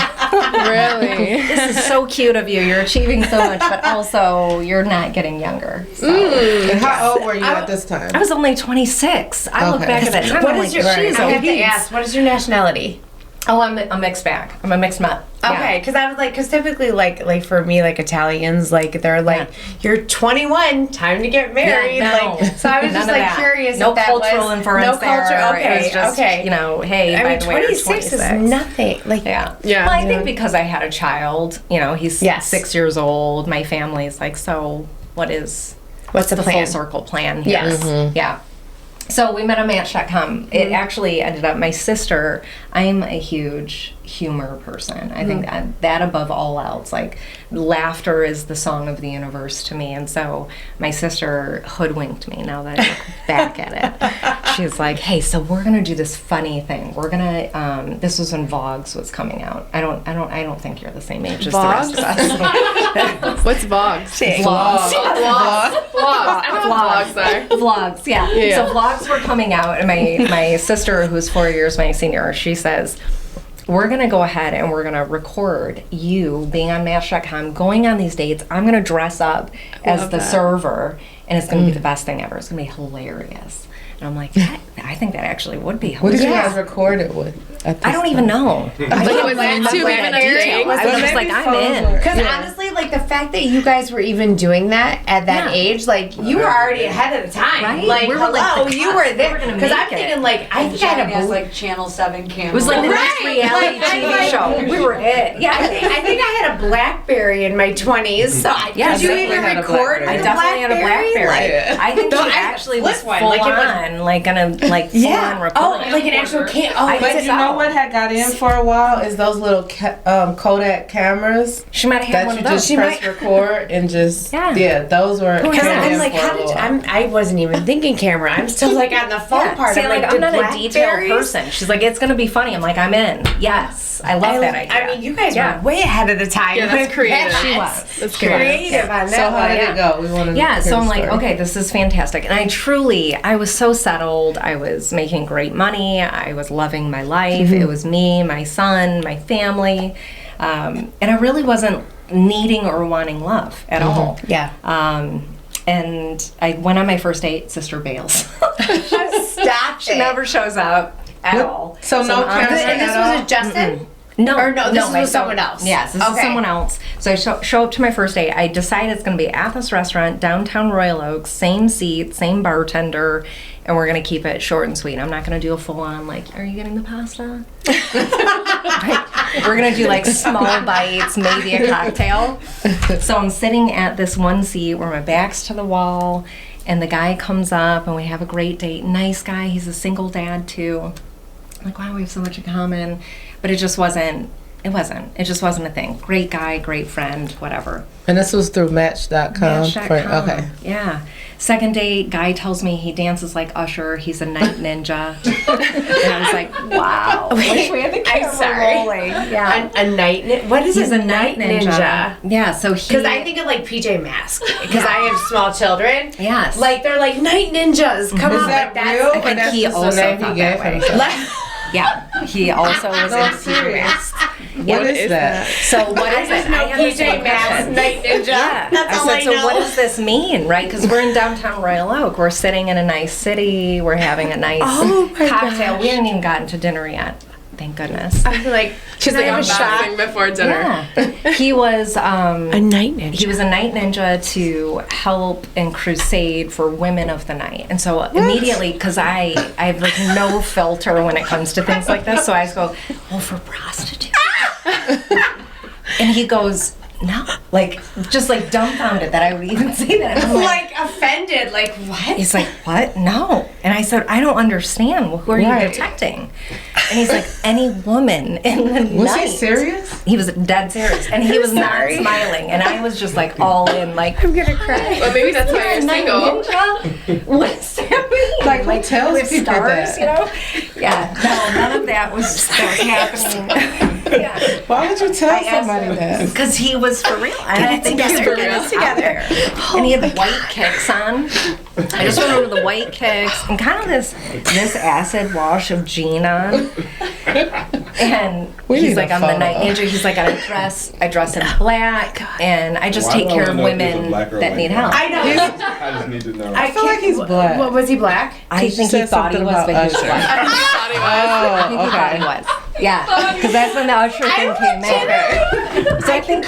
[SPEAKER 1] Really?
[SPEAKER 2] This is so cute of you. You're achieving so much, but also you're not getting younger. So.
[SPEAKER 3] And how old were you at this time?
[SPEAKER 2] I was only 26. I look back at that time.
[SPEAKER 5] What
[SPEAKER 2] I'm
[SPEAKER 5] is
[SPEAKER 2] like,
[SPEAKER 5] your?
[SPEAKER 2] she's
[SPEAKER 5] I have to
[SPEAKER 2] obese.
[SPEAKER 5] ask. What is your nationality?
[SPEAKER 2] Oh, I'm a mixed bag. I'm a mixed nut.
[SPEAKER 5] Okay, because I was like, because typically, like for me, like Italians, like they're like, you're 21, time to get married.
[SPEAKER 2] Yeah, no.
[SPEAKER 5] Like, so I was
[SPEAKER 2] None
[SPEAKER 5] just
[SPEAKER 2] of
[SPEAKER 5] like
[SPEAKER 2] that.
[SPEAKER 5] curious.
[SPEAKER 2] No
[SPEAKER 5] if that
[SPEAKER 2] cultural
[SPEAKER 5] was,
[SPEAKER 2] inference
[SPEAKER 5] no culture.
[SPEAKER 2] there.
[SPEAKER 5] Okay,
[SPEAKER 2] It was just,
[SPEAKER 5] okay.
[SPEAKER 2] you know, hey,
[SPEAKER 5] I
[SPEAKER 2] by
[SPEAKER 5] mean,
[SPEAKER 2] the way, you're
[SPEAKER 5] 26 is nothing. Like,
[SPEAKER 2] Yeah.
[SPEAKER 1] Yeah.
[SPEAKER 2] Well, I think because I had a child, you know, he's
[SPEAKER 5] Yes.
[SPEAKER 2] 6 years old. My family's like, so what's
[SPEAKER 5] the
[SPEAKER 2] full
[SPEAKER 5] plan?
[SPEAKER 2] circle plan here?
[SPEAKER 5] Yes.
[SPEAKER 2] Yeah. So we met on Match.com. It actually ended up, my sister, I'm a huge humor person. I think that above all else, like laughter is the song of the universe to me. And so my sister hoodwinked me now that I look back at it. She's like, hey, so we're going to do this funny thing. We're going to, this was when Vogs was coming out. I don't think you're the same age as the rest of us.
[SPEAKER 1] What's Vogs?
[SPEAKER 2] Vlogs.
[SPEAKER 1] Vlogs. I know what vlogs are.
[SPEAKER 2] Vlogs, yeah.
[SPEAKER 1] Yeah.
[SPEAKER 2] So vlogs were coming out, and my sister, who's 4 years my senior, she says, we're going to go ahead and we're going to record you being on Match.com, going on these dates. I'm going to dress up as the server, and it's going to be the best thing ever. It's going to be hilarious. And I'm like, I think that actually would be
[SPEAKER 3] What
[SPEAKER 2] hilarious.
[SPEAKER 3] did you guys record it with?
[SPEAKER 2] I don't even know.
[SPEAKER 1] Was it too big of a detail?
[SPEAKER 2] I was just like, I'm in.
[SPEAKER 5] Because honestly, like the fact that you guys were even doing that at that age, like you were already ahead of the time.
[SPEAKER 2] Right?
[SPEAKER 5] Like,
[SPEAKER 2] We were like
[SPEAKER 5] hello,
[SPEAKER 2] the
[SPEAKER 5] you
[SPEAKER 2] cusp.
[SPEAKER 5] were
[SPEAKER 2] We
[SPEAKER 5] there.
[SPEAKER 2] were gonna
[SPEAKER 5] Because I'm
[SPEAKER 2] make it.
[SPEAKER 5] thinking, like, I think I had a
[SPEAKER 6] like Channel 7 camera.
[SPEAKER 2] It was like the next
[SPEAKER 5] Right.
[SPEAKER 2] reality
[SPEAKER 5] Like,
[SPEAKER 2] TV show. We were it. Yeah.
[SPEAKER 5] I think I had a BlackBerry in my 20s. So
[SPEAKER 2] Yeah,
[SPEAKER 5] did you
[SPEAKER 3] definitely
[SPEAKER 5] even
[SPEAKER 3] had a
[SPEAKER 5] record
[SPEAKER 3] BlackBerry.
[SPEAKER 2] I
[SPEAKER 5] with a
[SPEAKER 2] definitely had a BlackBerry.
[SPEAKER 5] Like,
[SPEAKER 2] I think
[SPEAKER 5] No,
[SPEAKER 2] she
[SPEAKER 5] I
[SPEAKER 2] actually
[SPEAKER 5] flip
[SPEAKER 2] was
[SPEAKER 5] one,
[SPEAKER 2] full
[SPEAKER 5] like it was-
[SPEAKER 2] on, like gonna like full on record.
[SPEAKER 5] oh, like an actual cam. Oh,
[SPEAKER 3] But
[SPEAKER 5] it's
[SPEAKER 3] you know what had got in for a while is those little Kodak cameras
[SPEAKER 2] She might have had
[SPEAKER 3] that
[SPEAKER 2] one
[SPEAKER 3] you
[SPEAKER 2] of those.
[SPEAKER 3] just press record and just those were.
[SPEAKER 5] Because
[SPEAKER 3] came
[SPEAKER 5] I'm
[SPEAKER 3] in
[SPEAKER 5] like,
[SPEAKER 3] for a
[SPEAKER 5] how did
[SPEAKER 3] while.
[SPEAKER 5] I wasn't even thinking camera. I'm still like on the phone part.
[SPEAKER 2] See,
[SPEAKER 5] I'm
[SPEAKER 2] like, I'm
[SPEAKER 5] did
[SPEAKER 2] not a detailed
[SPEAKER 5] Blackberries?
[SPEAKER 2] person. She's like, it's gonna be funny. I'm like, I'm in. Yes, I love that idea.
[SPEAKER 5] I mean, you guys
[SPEAKER 2] Yeah.
[SPEAKER 5] were way ahead of the time.
[SPEAKER 1] Yeah, that's
[SPEAKER 5] with
[SPEAKER 1] creative.
[SPEAKER 5] that.
[SPEAKER 2] She was.
[SPEAKER 1] That's
[SPEAKER 5] creative on that.
[SPEAKER 3] So how
[SPEAKER 5] one.
[SPEAKER 3] did it go? We want to.
[SPEAKER 2] Yeah, so I'm like, okay, this is fantastic. And I was so settled. I was making great money. I was loving my life. It was me, my son, my family. And I really wasn't needing or wanting love at all.
[SPEAKER 5] Yeah.
[SPEAKER 2] And I went on my first date, sister bails.
[SPEAKER 5] Stop
[SPEAKER 2] She never shows up at all.
[SPEAKER 3] So no
[SPEAKER 2] I'm
[SPEAKER 3] camera
[SPEAKER 5] And this was a Justin?
[SPEAKER 2] No,
[SPEAKER 5] Or no, this was
[SPEAKER 2] my
[SPEAKER 5] someone else.
[SPEAKER 2] Yes, this is
[SPEAKER 5] Okay.
[SPEAKER 2] someone else. So I show up to my first date. I decide it's going to be at this restaurant, downtown Royal Oaks, same seat, same bartender, and we're going to keep it short and sweet. I'm not going to do a full-on, like, are you getting the pasta? We're going to do, like, small bites, maybe a cocktail. So I'm sitting at this one seat where my back's to the wall, and the guy comes up, and we have a great date. Nice guy. He's a single dad, too. I'm like, wow, we have so much in common. But it just wasn't a thing. Great guy, great friend, whatever.
[SPEAKER 3] And this was through Match.com.
[SPEAKER 2] Match.com.
[SPEAKER 3] Okay.
[SPEAKER 2] Yeah. Second date, guy tells me he dances like Usher. He's a night ninja. And I was like, wow. Wish we had the camera rolling. Yeah.
[SPEAKER 5] A night ninja? What is
[SPEAKER 2] He's
[SPEAKER 5] a
[SPEAKER 2] a night ninja. Yeah, so he...
[SPEAKER 5] Because I think of like PJ Masks. Because I have small children.
[SPEAKER 2] Yes.
[SPEAKER 5] Like they're like night ninjas. Come
[SPEAKER 3] Is
[SPEAKER 5] on,
[SPEAKER 3] that
[SPEAKER 5] like
[SPEAKER 3] real?
[SPEAKER 5] that's.
[SPEAKER 3] Or
[SPEAKER 2] think
[SPEAKER 3] that's
[SPEAKER 2] he
[SPEAKER 3] just the
[SPEAKER 2] also
[SPEAKER 3] name
[SPEAKER 2] thought
[SPEAKER 3] he gave
[SPEAKER 2] that way.
[SPEAKER 3] himself?
[SPEAKER 2] Yeah. He also was
[SPEAKER 3] No,
[SPEAKER 2] in
[SPEAKER 3] serious.
[SPEAKER 2] serious.
[SPEAKER 3] What is that?
[SPEAKER 2] So what is it?
[SPEAKER 5] No
[SPEAKER 2] I have some
[SPEAKER 5] PJ Masks,
[SPEAKER 2] questions.
[SPEAKER 5] night ninja.
[SPEAKER 2] Yeah.
[SPEAKER 5] That's all
[SPEAKER 2] I
[SPEAKER 5] I
[SPEAKER 2] said, so
[SPEAKER 5] know.
[SPEAKER 2] what does this mean, right? Because we're in downtown Royal Oak. We're sitting in a nice city. We're having a nice cocktail. We hadn't even gotten to dinner yet. Thank goodness.
[SPEAKER 5] I'm like,
[SPEAKER 1] She's like,
[SPEAKER 5] I have
[SPEAKER 1] I'm
[SPEAKER 5] a shot?
[SPEAKER 1] boxing before dinner.
[SPEAKER 2] Yeah. He was
[SPEAKER 5] A night ninja.
[SPEAKER 2] he was a night ninja to help and crusade for women of the night. And so immediately, because I have like no filter when it comes to things like this, so I just go, well, for prostitutes. And he goes, no. Like, just like dumbfounded that I would even say that. And I'm
[SPEAKER 5] like offended, like what?
[SPEAKER 2] He's like, what? No. And I said, I don't understand. Well, who are you protecting? And he's like, any woman in the night.
[SPEAKER 3] Was he serious?
[SPEAKER 2] He was dead serious. And he was not smiling. And I was just like all in, like, I'm gonna cry.
[SPEAKER 1] Well, maybe that's why you're single.
[SPEAKER 2] Ninja? What's that mean?
[SPEAKER 3] Like who tells
[SPEAKER 2] with
[SPEAKER 3] people
[SPEAKER 2] stars,
[SPEAKER 3] that?
[SPEAKER 2] you know? Yeah, no, none of that was happening. Yeah.
[SPEAKER 3] Why would you tell somebody that?
[SPEAKER 2] Because he was for real. And I think he's for real together. And he had white kicks on. I just remember the white kicks and kind of this acid wash of jean on. And he's like, I'm the night ninja. He's like, I dress in black, and I just take care of women that need help.
[SPEAKER 5] I know.
[SPEAKER 6] I just need to know.
[SPEAKER 3] I feel like he's black.
[SPEAKER 5] What was he black?
[SPEAKER 2] I think he thought he was, but he was black.
[SPEAKER 3] Oh,
[SPEAKER 2] He thought he was. Yeah, because that's when the usher thing came out. So I think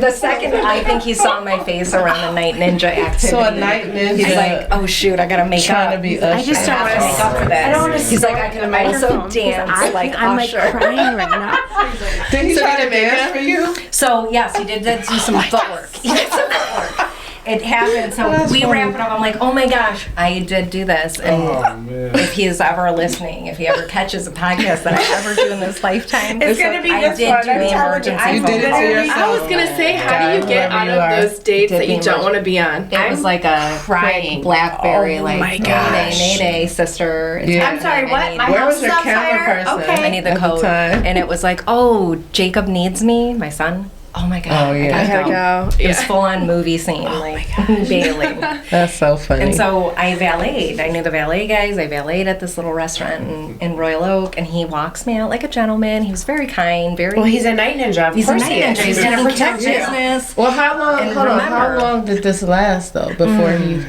[SPEAKER 2] the second I think he saw my face around the night ninja activity.
[SPEAKER 3] So a night ninja.
[SPEAKER 2] He's like, oh shoot, I gotta make
[SPEAKER 3] trying
[SPEAKER 2] up.
[SPEAKER 3] to be usher.
[SPEAKER 5] I just don't want to
[SPEAKER 2] make up for this.
[SPEAKER 5] I don't want to.
[SPEAKER 2] He's like, I can also dance like
[SPEAKER 5] I'm like
[SPEAKER 2] usher.
[SPEAKER 5] crying right now.
[SPEAKER 3] Did he try to dance for you?
[SPEAKER 2] So yes, he did do some footwork. He did some footwork. It happened. So we wrap it up. I'm like, oh my gosh, I did do this. And if he is ever listening, if he ever catches a podcast that I ever do in this lifetime,
[SPEAKER 5] It's gonna be
[SPEAKER 2] I
[SPEAKER 5] this
[SPEAKER 2] did
[SPEAKER 5] one.
[SPEAKER 2] do the
[SPEAKER 5] I'm telling you,
[SPEAKER 2] emergency
[SPEAKER 3] You
[SPEAKER 2] phone
[SPEAKER 3] did it
[SPEAKER 2] call.
[SPEAKER 3] to yourself.
[SPEAKER 1] I was gonna say, how do you get out
[SPEAKER 3] whoever you are.
[SPEAKER 1] of those dates
[SPEAKER 2] Did
[SPEAKER 1] that you
[SPEAKER 2] the
[SPEAKER 1] don't want to be on?
[SPEAKER 2] It was like a
[SPEAKER 5] crying.
[SPEAKER 2] BlackBerry,
[SPEAKER 5] Oh
[SPEAKER 2] like,
[SPEAKER 5] my gosh.
[SPEAKER 2] Mayday, sister. It's
[SPEAKER 3] Yeah.
[SPEAKER 5] I'm sorry. What?
[SPEAKER 2] I
[SPEAKER 5] My
[SPEAKER 3] Where
[SPEAKER 5] house
[SPEAKER 3] was your
[SPEAKER 5] is on
[SPEAKER 3] camera
[SPEAKER 5] fire?
[SPEAKER 3] person?
[SPEAKER 5] Okay.
[SPEAKER 2] I need the
[SPEAKER 3] At the
[SPEAKER 2] code.
[SPEAKER 3] time.
[SPEAKER 2] And it was like, oh, Jacob needs me, my son. Oh my God.
[SPEAKER 3] Oh, yeah.
[SPEAKER 2] I gotta go. It was
[SPEAKER 1] Yeah.
[SPEAKER 2] full on movie scene, like bailing.
[SPEAKER 3] That's so funny.
[SPEAKER 2] And so I valeted. I knew the valet guys. I valeted at this little restaurant in Royal Oak, and he walks me out like a gentleman. He was very kind, very.
[SPEAKER 5] Well, he's a night ninja. Of
[SPEAKER 2] He's a
[SPEAKER 5] course
[SPEAKER 2] night
[SPEAKER 5] he is.
[SPEAKER 2] ninja.
[SPEAKER 5] He's
[SPEAKER 2] He's
[SPEAKER 5] gonna
[SPEAKER 2] taking care of
[SPEAKER 5] protect you.
[SPEAKER 2] business.
[SPEAKER 3] well, how long?
[SPEAKER 2] And
[SPEAKER 3] Hold on. How
[SPEAKER 2] remember-
[SPEAKER 3] long did this last though before he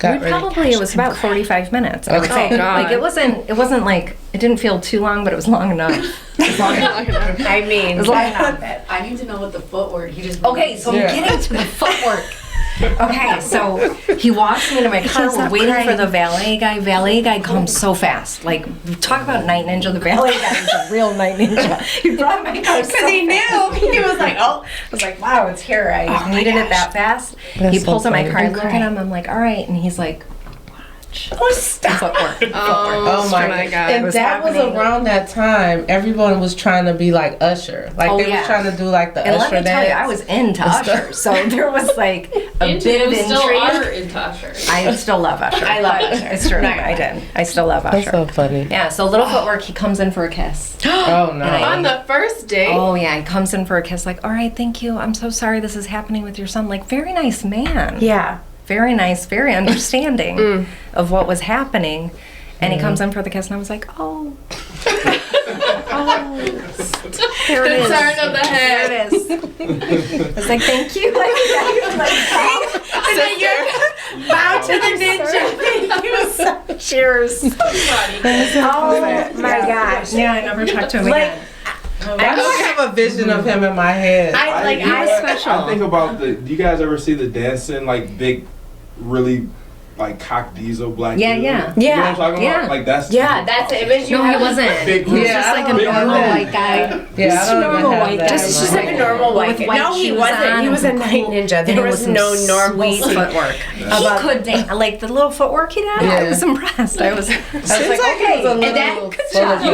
[SPEAKER 3] got ready?
[SPEAKER 2] Probably it was about 45 minutes. I would
[SPEAKER 3] Okay.
[SPEAKER 2] say.
[SPEAKER 1] Oh, God.
[SPEAKER 2] Like it wasn't like it didn't feel too long, but it was long enough. It was long enough.
[SPEAKER 5] I mean,
[SPEAKER 2] It was long enough.
[SPEAKER 7] I need to know what the footwork. He just
[SPEAKER 2] Okay, so I'm getting to the footwork. Okay, so he walks me into my car. We're waiting for the valet guy. Valet guy comes so fast. Like, talk about night ninja. The valet guy is a real night ninja. He brought my car so
[SPEAKER 5] because he knew. He was like, oh.
[SPEAKER 2] I was like, wow, it's here. I
[SPEAKER 5] my
[SPEAKER 2] needed it
[SPEAKER 5] gosh.
[SPEAKER 2] that fast.
[SPEAKER 3] That's
[SPEAKER 2] He
[SPEAKER 3] so
[SPEAKER 2] pulls out my
[SPEAKER 3] funny.
[SPEAKER 2] car. I
[SPEAKER 3] And
[SPEAKER 2] look at him. I'm like, all right. And he's like,
[SPEAKER 5] Oh, stop.
[SPEAKER 2] footwork.
[SPEAKER 3] Oh my
[SPEAKER 1] God.
[SPEAKER 3] And
[SPEAKER 2] was
[SPEAKER 3] that was
[SPEAKER 2] happening.
[SPEAKER 3] around that time. Everyone was trying to be like Usher. Like
[SPEAKER 2] Oh,
[SPEAKER 3] they
[SPEAKER 2] yeah.
[SPEAKER 3] was trying to do like the
[SPEAKER 2] And
[SPEAKER 3] Usher
[SPEAKER 2] let me tell you, I
[SPEAKER 3] dance.
[SPEAKER 2] was into Usher. So there was like a bit of intrigue.
[SPEAKER 7] into Usher.
[SPEAKER 2] I still love Usher.
[SPEAKER 5] I love
[SPEAKER 2] but
[SPEAKER 5] Usher.
[SPEAKER 2] It's true. I did. I still love
[SPEAKER 3] That's
[SPEAKER 2] Usher.
[SPEAKER 3] so funny.
[SPEAKER 2] Yeah, so little footwork, he comes in for a kiss.
[SPEAKER 3] Oh no.
[SPEAKER 1] On the first date?
[SPEAKER 2] Oh yeah, he comes in for a kiss like, all right, thank you. I'm so sorry this is happening with your son. Like, very nice man.
[SPEAKER 5] Yeah.
[SPEAKER 2] Very nice, very understanding of what was happening. And he comes in for the kiss and I was like, oh. Here it
[SPEAKER 1] The
[SPEAKER 2] is.
[SPEAKER 1] turn of the head.
[SPEAKER 2] There it is. I was like, thank you. Like,
[SPEAKER 5] And then you're bow to the ninja.
[SPEAKER 2] cheers.
[SPEAKER 5] Oh my gosh.
[SPEAKER 2] Yeah, I never talked to him
[SPEAKER 5] Like,
[SPEAKER 2] again.
[SPEAKER 3] I don't have a vision of him in my head.
[SPEAKER 6] I think about do you guys ever see the dancing like big, really like cock diesel black?
[SPEAKER 2] Yeah,
[SPEAKER 6] dude?
[SPEAKER 2] yeah.
[SPEAKER 6] You know what I'm
[SPEAKER 5] Yeah.
[SPEAKER 6] talking
[SPEAKER 2] Yeah.
[SPEAKER 6] about? Like that's
[SPEAKER 5] Yeah, that's the image you
[SPEAKER 2] No, he
[SPEAKER 5] have.
[SPEAKER 2] wasn't.
[SPEAKER 6] Big
[SPEAKER 2] He was
[SPEAKER 6] yeah,
[SPEAKER 2] just like a
[SPEAKER 6] big
[SPEAKER 2] normal
[SPEAKER 6] red.
[SPEAKER 2] white guy.
[SPEAKER 3] Yeah, I don't
[SPEAKER 2] normal
[SPEAKER 3] even have
[SPEAKER 2] white
[SPEAKER 3] that
[SPEAKER 2] guy.
[SPEAKER 3] in
[SPEAKER 5] Just
[SPEAKER 3] my
[SPEAKER 5] like a
[SPEAKER 3] head.
[SPEAKER 5] normal white
[SPEAKER 2] With
[SPEAKER 5] guy.
[SPEAKER 2] white
[SPEAKER 5] No, he
[SPEAKER 2] shoes
[SPEAKER 5] wasn't.
[SPEAKER 2] on
[SPEAKER 5] He was a
[SPEAKER 2] and
[SPEAKER 5] night ninja. There was
[SPEAKER 2] some
[SPEAKER 5] no normal
[SPEAKER 2] sweet footwork. He could dance. Like the little footwork he did, I
[SPEAKER 3] Yeah.
[SPEAKER 2] was impressed. I was
[SPEAKER 3] Seems
[SPEAKER 2] like,
[SPEAKER 3] like he was a
[SPEAKER 2] okay.
[SPEAKER 3] little
[SPEAKER 2] And that,
[SPEAKER 3] full of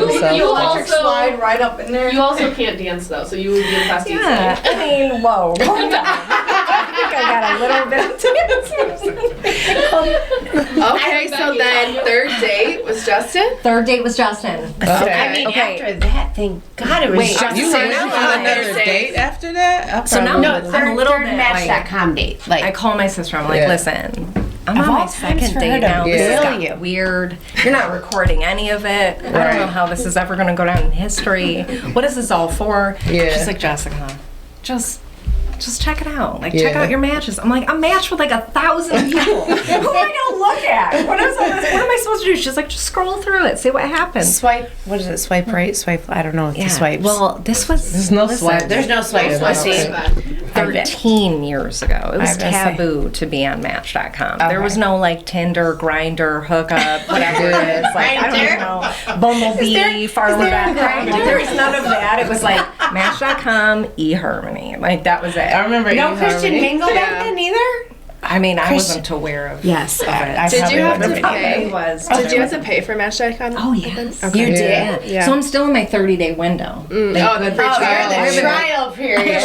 [SPEAKER 3] himself.
[SPEAKER 7] You
[SPEAKER 2] electric
[SPEAKER 7] also
[SPEAKER 2] slide
[SPEAKER 7] right up in there. You also can't dance though, so you would be fast
[SPEAKER 2] yeah, I mean, whoa. Hold on. I think I got a little bit of dance.
[SPEAKER 1] Okay, so then third date was Justin?
[SPEAKER 2] Third date was Justin.
[SPEAKER 5] I mean,
[SPEAKER 2] Okay.
[SPEAKER 5] after that, thank God it was
[SPEAKER 2] Wait,
[SPEAKER 5] just
[SPEAKER 3] You
[SPEAKER 1] Justin
[SPEAKER 3] went
[SPEAKER 1] and
[SPEAKER 3] on
[SPEAKER 1] I.
[SPEAKER 3] another date after that? I
[SPEAKER 2] So now-
[SPEAKER 3] probably
[SPEAKER 2] No,
[SPEAKER 3] would've-
[SPEAKER 2] I'm a little
[SPEAKER 5] third
[SPEAKER 2] bit,
[SPEAKER 5] Match.com date.
[SPEAKER 2] I
[SPEAKER 5] Like,
[SPEAKER 2] call my sister. I'm like,
[SPEAKER 3] Yeah.
[SPEAKER 2] listen, I'm
[SPEAKER 5] Of
[SPEAKER 2] on my
[SPEAKER 5] all times
[SPEAKER 2] second
[SPEAKER 5] for her
[SPEAKER 2] date
[SPEAKER 5] to
[SPEAKER 2] now. This
[SPEAKER 3] bill
[SPEAKER 2] has got
[SPEAKER 5] you.
[SPEAKER 2] weird. You're not recording any of it. I don't know
[SPEAKER 3] Right.
[SPEAKER 2] how this is ever going to go down in history. What is this all for?
[SPEAKER 3] Yeah.
[SPEAKER 2] She's like, Jessica, just check it out. Like, check
[SPEAKER 3] Yeah.
[SPEAKER 2] out your matches. I'm like, I'm matched with like 1,000 people. Who am I going to look at? What am I supposed supposed to do? She's like, just scroll through it, see what happens.
[SPEAKER 5] Swipe. What is it? Swipe right. Swipe. I don't know if the swipes.
[SPEAKER 2] Well, this was.
[SPEAKER 3] There's no swipe.
[SPEAKER 5] There's no swipe.
[SPEAKER 3] No
[SPEAKER 5] I see.
[SPEAKER 3] swipe.
[SPEAKER 2] 13 years ago. It was
[SPEAKER 5] was gonna say.
[SPEAKER 2] taboo to be on Match.com.
[SPEAKER 5] Okay.
[SPEAKER 2] There was no like Tinder, Grinder, hookup, whatever it is. Like, I don't even know. Bumblebee, Farmer.com. Like, there was none of that. It was like Match.com, eHarmony. Like, that was it.
[SPEAKER 3] I remember.
[SPEAKER 5] No Christian Mingle back then either.
[SPEAKER 2] I mean, I wasn't aware of
[SPEAKER 5] Yes. I
[SPEAKER 1] Did you have to
[SPEAKER 5] probably
[SPEAKER 1] pay?
[SPEAKER 2] was.
[SPEAKER 1] Did you have to pay for Match.com?
[SPEAKER 2] Oh, yes.
[SPEAKER 1] Okay.
[SPEAKER 5] You did.
[SPEAKER 2] Yeah.
[SPEAKER 1] Yeah.
[SPEAKER 2] So I'm still in my 30-day window.
[SPEAKER 1] Oh, the free
[SPEAKER 5] Oh,
[SPEAKER 1] trial.
[SPEAKER 5] you're in the trial period.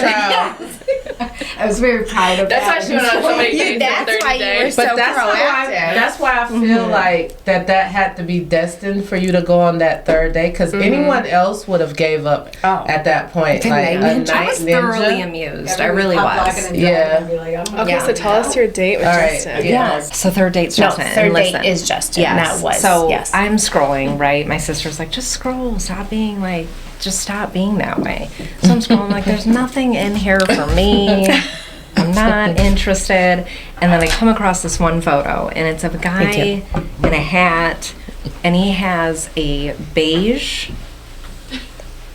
[SPEAKER 2] I was very proud of
[SPEAKER 1] That's why
[SPEAKER 2] that.
[SPEAKER 1] she went on so many dates in
[SPEAKER 5] That's
[SPEAKER 1] 30
[SPEAKER 5] why you were
[SPEAKER 1] days.
[SPEAKER 5] so
[SPEAKER 3] But that's why I feel like that had to be destined for you to go on that third day, because anyone else would have gave up at that point.
[SPEAKER 5] The
[SPEAKER 3] Like
[SPEAKER 5] night
[SPEAKER 3] a
[SPEAKER 5] ninja?
[SPEAKER 2] I
[SPEAKER 3] night
[SPEAKER 2] was thoroughly
[SPEAKER 3] ninja.
[SPEAKER 2] amused. I really was.
[SPEAKER 3] Yeah.
[SPEAKER 1] Okay, so tell us your date with
[SPEAKER 3] All right.
[SPEAKER 1] Justin.
[SPEAKER 2] Yes. So third date's
[SPEAKER 5] No,
[SPEAKER 2] Justin.
[SPEAKER 5] third
[SPEAKER 2] And
[SPEAKER 5] date
[SPEAKER 2] listen.
[SPEAKER 5] is Justin.
[SPEAKER 2] Yes.
[SPEAKER 5] That was.
[SPEAKER 2] So
[SPEAKER 5] yes.
[SPEAKER 2] I'm scrolling, right? My sister's like, just scroll. Stop being like, just stop being that way. So I'm scrolling like, there's nothing in here for me. I'm not interested. And then I come across this one photo, and it's of a guy in a hat, and he has a beige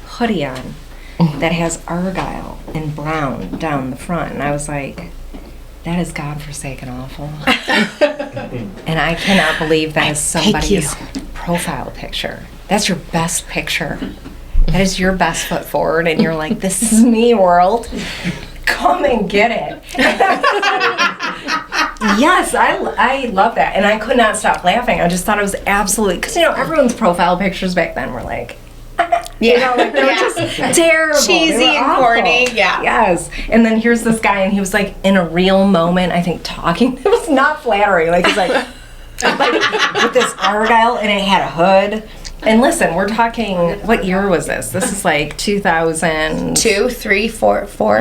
[SPEAKER 2] hoodie on that has Argyle in brown down the front. And I was like, that is godforsaken awful. And I cannot believe that is somebody's profile picture. That's your best picture. That is your best foot forward, and you're like, this is me, world. Come and get it. Yes, I love that. And I could not stop laughing. I just thought it was absolutely, because, everyone's profile pictures back then were like, they were just terrible.
[SPEAKER 5] Cheesy
[SPEAKER 2] They were
[SPEAKER 5] and
[SPEAKER 2] awful.
[SPEAKER 5] corny, yeah.
[SPEAKER 2] Yes. And then here's this guy, and he was like in a real moment, I think, talking. It was not flattering. Like, he's like with this Argyle, and it had a hood. And listen, we're talking, what year was this? This is like 2000.
[SPEAKER 5] 2, 3, 4, 4.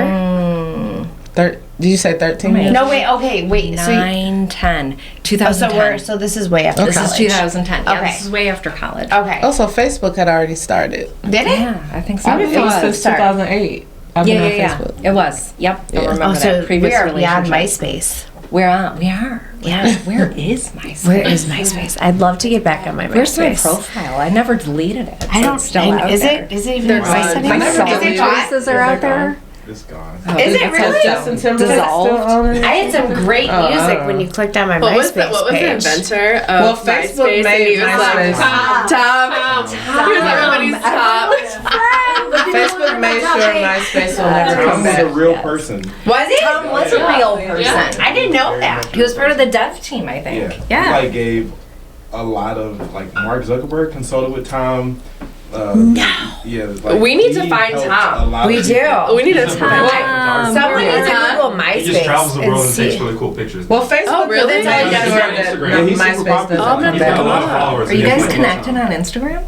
[SPEAKER 3] Did you say 13 years?
[SPEAKER 5] No, wait. Okay, wait.
[SPEAKER 2] 9, 10.
[SPEAKER 5] So
[SPEAKER 2] 2010.
[SPEAKER 5] so this is way after
[SPEAKER 2] This
[SPEAKER 5] college.
[SPEAKER 2] is 2010. Yeah,
[SPEAKER 5] Okay.
[SPEAKER 2] this is way after college.
[SPEAKER 5] Okay.
[SPEAKER 3] Also, Facebook had already started.
[SPEAKER 5] Did it?
[SPEAKER 2] Yeah, I think so.
[SPEAKER 3] I've been
[SPEAKER 5] did
[SPEAKER 3] Facebook
[SPEAKER 5] Facebook
[SPEAKER 3] since
[SPEAKER 5] start?
[SPEAKER 3] 2008. I've been on
[SPEAKER 2] Yeah.
[SPEAKER 3] Facebook.
[SPEAKER 2] It was. Yep. I remember
[SPEAKER 5] Oh,
[SPEAKER 2] that
[SPEAKER 5] so
[SPEAKER 2] previous
[SPEAKER 5] we are beyond
[SPEAKER 2] relationship.
[SPEAKER 5] MySpace.
[SPEAKER 2] We are. Yeah. Where is MySpace?
[SPEAKER 5] Where is MySpace? I'd love to get back on my MySpace.
[SPEAKER 2] Where's my profile? I never deleted it.
[SPEAKER 5] I
[SPEAKER 2] so
[SPEAKER 5] don't.
[SPEAKER 2] it's still out
[SPEAKER 5] Is
[SPEAKER 2] there.
[SPEAKER 5] it? Is it even
[SPEAKER 1] They're
[SPEAKER 5] nice
[SPEAKER 1] gone.
[SPEAKER 5] anymore?
[SPEAKER 3] I never
[SPEAKER 5] Is it
[SPEAKER 3] deleted
[SPEAKER 5] gone?
[SPEAKER 2] Choices are out there.
[SPEAKER 6] It's gone.
[SPEAKER 5] Is it really?
[SPEAKER 3] Justin Timberlake
[SPEAKER 2] Dissolved.
[SPEAKER 3] still on it?
[SPEAKER 5] I had some great music when you clicked on my
[SPEAKER 1] What was
[SPEAKER 5] MySpace
[SPEAKER 1] the
[SPEAKER 5] page.
[SPEAKER 1] inventor of
[SPEAKER 3] Well, Facebook
[SPEAKER 1] MySpace?
[SPEAKER 3] made
[SPEAKER 1] And he was
[SPEAKER 3] MySpace.
[SPEAKER 1] like, Tom. He was everybody's top.
[SPEAKER 3] Facebook made sure MySpace will never
[SPEAKER 6] Tom
[SPEAKER 3] come
[SPEAKER 6] was
[SPEAKER 3] back.
[SPEAKER 6] a real person.
[SPEAKER 5] Was it?
[SPEAKER 2] Tom was a real person.
[SPEAKER 5] I didn't know that.
[SPEAKER 2] He was part of the dev team, I think.
[SPEAKER 6] Yeah. He like gave a lot of like Mark Zuckerberg consulted with Tom. Yeah. Like,
[SPEAKER 1] We need to
[SPEAKER 6] he
[SPEAKER 1] find
[SPEAKER 6] helped
[SPEAKER 1] Tom.
[SPEAKER 6] a lot
[SPEAKER 5] We
[SPEAKER 6] of
[SPEAKER 5] do.
[SPEAKER 6] people.
[SPEAKER 1] We need a
[SPEAKER 5] Someone needs to
[SPEAKER 1] Tom.
[SPEAKER 5] Google
[SPEAKER 8] He
[SPEAKER 5] MySpace
[SPEAKER 8] just travels the world and
[SPEAKER 5] see.
[SPEAKER 8] takes really cool pictures.
[SPEAKER 3] Well, Facebook
[SPEAKER 1] Oh, really?
[SPEAKER 3] really made
[SPEAKER 1] Yeah,
[SPEAKER 3] sure
[SPEAKER 8] yeah,
[SPEAKER 3] that
[SPEAKER 8] Instagram.
[SPEAKER 6] Yeah, he's super
[SPEAKER 3] MySpace
[SPEAKER 6] popular.
[SPEAKER 3] doesn't
[SPEAKER 1] Oh, I'm
[SPEAKER 3] come
[SPEAKER 1] gonna
[SPEAKER 8] He's got
[SPEAKER 3] back.
[SPEAKER 8] a lot of followers.
[SPEAKER 2] Are you
[SPEAKER 8] He
[SPEAKER 2] guys
[SPEAKER 8] has
[SPEAKER 2] connected on Instagram?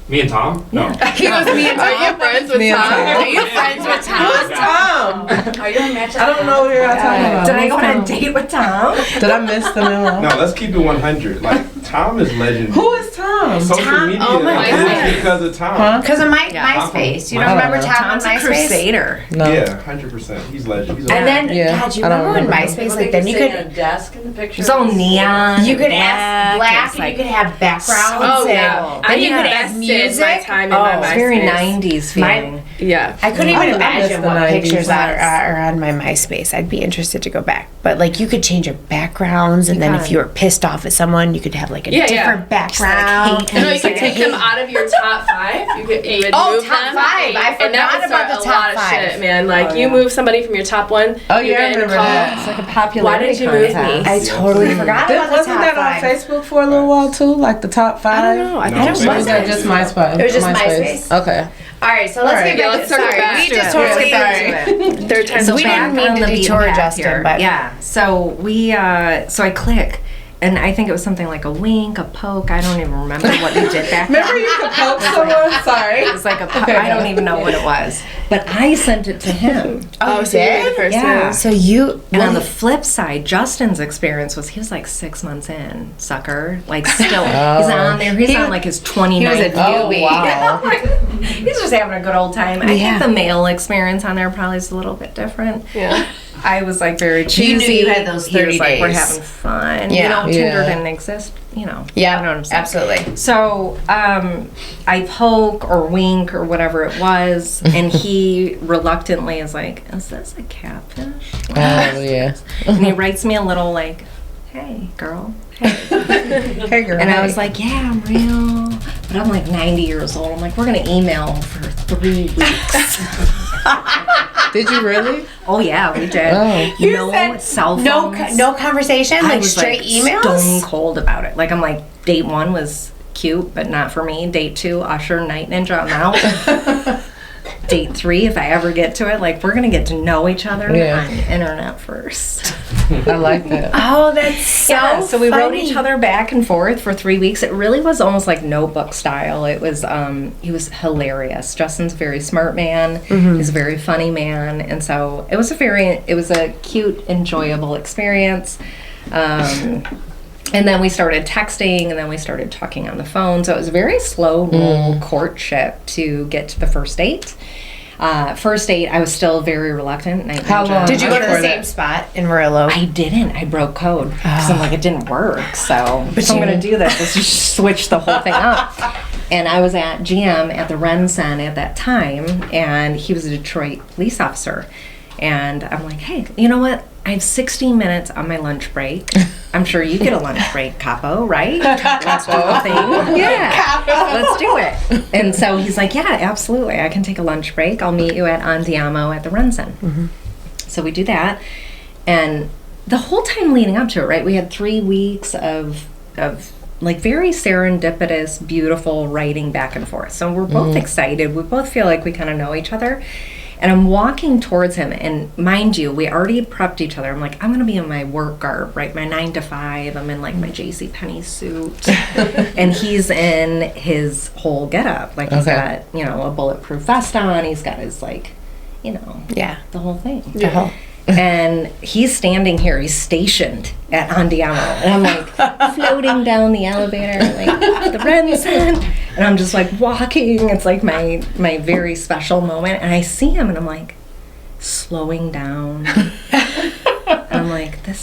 [SPEAKER 8] Me and Tom? No.
[SPEAKER 5] He was me and
[SPEAKER 1] Are you friends with
[SPEAKER 3] Me and
[SPEAKER 1] Tom?
[SPEAKER 3] Tom.
[SPEAKER 1] Are you friends with Tom?
[SPEAKER 3] Tom. I don't know who you're talking about.
[SPEAKER 2] Did I go on a date with Tom?
[SPEAKER 3] Did I miss the memo?
[SPEAKER 6] No, let's keep it 100. Like Tom is legendary.
[SPEAKER 3] Who is Tom?
[SPEAKER 6] Social media
[SPEAKER 1] oh my
[SPEAKER 6] is
[SPEAKER 1] God.
[SPEAKER 6] because of Tom.
[SPEAKER 3] Huh?
[SPEAKER 5] Because of
[SPEAKER 1] Yeah.
[SPEAKER 5] MySpace. You
[SPEAKER 8] I
[SPEAKER 5] don't
[SPEAKER 8] don't
[SPEAKER 5] remember
[SPEAKER 3] know.
[SPEAKER 5] Tom on
[SPEAKER 2] Tom's a
[SPEAKER 5] MySpace?
[SPEAKER 2] crusader.
[SPEAKER 3] No.
[SPEAKER 6] Yeah, 100%. He's legend. He's
[SPEAKER 5] And then,
[SPEAKER 3] Yeah,
[SPEAKER 5] God, you
[SPEAKER 3] I don't
[SPEAKER 5] remember when
[SPEAKER 3] remember.
[SPEAKER 5] MySpace, like, then you could,
[SPEAKER 7] desk in the picture.
[SPEAKER 2] It's all neon.
[SPEAKER 5] you could add black
[SPEAKER 2] it's
[SPEAKER 5] and
[SPEAKER 2] like
[SPEAKER 5] you could have backgrounds.
[SPEAKER 1] Oh,
[SPEAKER 5] and
[SPEAKER 1] yeah.
[SPEAKER 5] Then you
[SPEAKER 1] I
[SPEAKER 5] could add
[SPEAKER 1] invested
[SPEAKER 5] music.
[SPEAKER 1] my time in my
[SPEAKER 5] Oh,
[SPEAKER 2] It's very
[SPEAKER 1] MySpace.
[SPEAKER 2] 90s feeling.
[SPEAKER 1] Yeah.
[SPEAKER 5] I couldn't
[SPEAKER 3] I
[SPEAKER 5] even
[SPEAKER 3] miss
[SPEAKER 5] imagine
[SPEAKER 3] the
[SPEAKER 5] what
[SPEAKER 3] 90s.
[SPEAKER 5] pictures are on my MySpace. I'd be interested to go back. But like you could change your backgrounds, and then if you were pissed off at someone, you could have like a
[SPEAKER 1] Yeah,
[SPEAKER 5] different background.
[SPEAKER 1] No, you could take them out of your top 5. You could you would move
[SPEAKER 5] top
[SPEAKER 1] them.
[SPEAKER 5] 5. I
[SPEAKER 1] And that
[SPEAKER 5] forgot
[SPEAKER 1] would
[SPEAKER 5] about
[SPEAKER 1] start
[SPEAKER 5] the
[SPEAKER 1] a
[SPEAKER 5] top
[SPEAKER 1] lot of
[SPEAKER 5] 5.
[SPEAKER 1] shit, man. Like you move somebody from your top 1.
[SPEAKER 3] Oh,
[SPEAKER 1] you
[SPEAKER 3] yeah, I
[SPEAKER 1] get in a
[SPEAKER 3] remember
[SPEAKER 1] call.
[SPEAKER 3] that.
[SPEAKER 2] It's like a popularity
[SPEAKER 1] Why did you move
[SPEAKER 2] contest.
[SPEAKER 1] me?
[SPEAKER 5] I totally forgot about the
[SPEAKER 3] Wasn't
[SPEAKER 5] top
[SPEAKER 3] that on
[SPEAKER 5] 5.
[SPEAKER 3] Facebook for a little while too? Like the top 5?
[SPEAKER 1] I don't know. I
[SPEAKER 6] No,
[SPEAKER 1] think it
[SPEAKER 6] Facebook
[SPEAKER 3] Or was that just MySpace?
[SPEAKER 5] It was just MySpace?
[SPEAKER 3] Okay.
[SPEAKER 5] All right, so let's
[SPEAKER 3] All right.
[SPEAKER 5] get back
[SPEAKER 1] Yeah, let's
[SPEAKER 5] to
[SPEAKER 1] circle
[SPEAKER 5] sorry.
[SPEAKER 1] back
[SPEAKER 5] We
[SPEAKER 1] to
[SPEAKER 5] just
[SPEAKER 1] it.
[SPEAKER 5] totally
[SPEAKER 2] Yeah.
[SPEAKER 1] Third time's
[SPEAKER 2] So
[SPEAKER 1] a
[SPEAKER 5] we
[SPEAKER 1] charm.
[SPEAKER 5] didn't mean
[SPEAKER 2] on
[SPEAKER 5] to
[SPEAKER 2] the
[SPEAKER 5] detour
[SPEAKER 2] beaten path
[SPEAKER 5] Justin,
[SPEAKER 2] here.
[SPEAKER 5] but
[SPEAKER 2] yeah. So we, so I click, and I think it was something like a wink, a poke. I don't even remember what we did back then.
[SPEAKER 3] Remember you could poke someone? Sorry.
[SPEAKER 2] It was like a I don't even know what it was, but I sent it to him.
[SPEAKER 1] Oh, so you were the first
[SPEAKER 2] Yeah.
[SPEAKER 1] one.
[SPEAKER 5] so you
[SPEAKER 2] And on the flip side, Justin's experience was he was like 6 months in, sucker. Like still, he's on there. He's on like his 29th.
[SPEAKER 3] Oh, wow.
[SPEAKER 2] He's just having a good old time. I
[SPEAKER 5] Yeah.
[SPEAKER 2] think the male experience on there probably is a little bit different.
[SPEAKER 1] Yeah.
[SPEAKER 2] I was like very cheesy.
[SPEAKER 5] You knew you had those 30
[SPEAKER 2] he was like, we're
[SPEAKER 5] days.
[SPEAKER 2] having fun.
[SPEAKER 5] Yeah.
[SPEAKER 2] Tinder
[SPEAKER 3] Yeah.
[SPEAKER 2] didn't exist. You know what I'm saying.
[SPEAKER 5] absolutely.
[SPEAKER 2] So I poke or wink or whatever it was, and he reluctantly is like, "Is this a catfish?"
[SPEAKER 3] Oh yeah.
[SPEAKER 2] And he writes me a little like, "Hey, girl."
[SPEAKER 3] Hey girl.
[SPEAKER 2] And I was like, "Yeah, I'm real," but I'm like 90 years old. I'm like, "We're gonna email for 3 weeks."
[SPEAKER 3] Did you really?
[SPEAKER 2] Oh yeah, we did.
[SPEAKER 3] Oh.
[SPEAKER 2] No cell phones.
[SPEAKER 5] No conversation,
[SPEAKER 2] I
[SPEAKER 5] like
[SPEAKER 2] was
[SPEAKER 5] straight
[SPEAKER 2] like
[SPEAKER 5] emails.
[SPEAKER 2] stone cold about it. Like I'm like, date 1 was cute, but not for me. Date 2, Usher, Night Ninja, I'm out. Date 3, if I ever get to it, like we're gonna get to know each other on the internet first.
[SPEAKER 3] I like that.
[SPEAKER 5] Oh, that's
[SPEAKER 2] So we wrote
[SPEAKER 5] funny.
[SPEAKER 2] each other back and forth for 3 weeks. It really was almost like notebook style. It was he was hilarious. Justin's a very smart man. He's a very funny man, and so it was a cute, enjoyable experience. And then we started texting, and then we started talking on the phone. So it was a very slow roll courtship to get to the first date. First date, I was still very reluctant.
[SPEAKER 3] How long?
[SPEAKER 5] Did you go to the
[SPEAKER 3] Before
[SPEAKER 5] same
[SPEAKER 3] that.
[SPEAKER 5] spot in Murillo?
[SPEAKER 2] I didn't. I broke code because I'm like, it didn't work. So if I'm going to do this, let's just switch the whole thing up. And I was at GM at the Rensen at that time, and he was a Detroit police officer. And I'm like, hey, you know what? I have 16 minutes on my lunch break. I'm sure you get a lunch break, Capo, right? Let's do the thing. Yeah, let's do it. And so he's like, yeah, absolutely. I can take a lunch break. I'll meet you at Andiamo at the Rensen. So we do that. And the whole time leading up to it, right, we had 3 weeks of like very serendipitous, beautiful writing back and forth. So we're both excited. We both feel like we kind of know each other. And I'm walking towards him, and mind you, we already prepped each other. I'm like, I'm going to be in my work garb, right? My 9 to 5. I'm in like my JCPenney suit. And he's in his whole getup. Like he's got, a bulletproof vest on. He's got his like,
[SPEAKER 5] Yeah.
[SPEAKER 2] the whole thing.
[SPEAKER 5] Yeah.
[SPEAKER 2] And he's standing here. He's stationed at Andiamo. And I'm like floating down the elevator, like the Rensen. And I'm just like walking. It's like my very special moment. And I see him and I'm like slowing down. And I'm like, it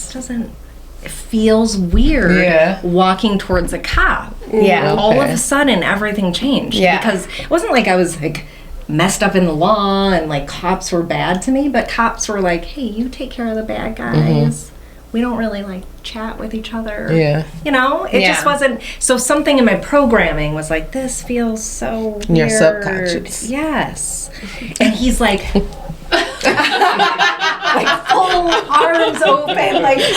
[SPEAKER 2] feels weird walking towards a cop.
[SPEAKER 5] Yeah.
[SPEAKER 2] All of a sudden, everything changed.
[SPEAKER 5] Yeah.
[SPEAKER 2] Because it wasn't like I was like messed up in the law and like cops were bad to me, but cops were like, hey, you take care of the bad guys. We don't really like chat with each other.
[SPEAKER 3] Yeah.
[SPEAKER 2] It just wasn't. So something in my programming was like, this feels so weird.
[SPEAKER 3] Your subconscious.
[SPEAKER 2] Yes. And he's like like full arms open, like
[SPEAKER 3] Did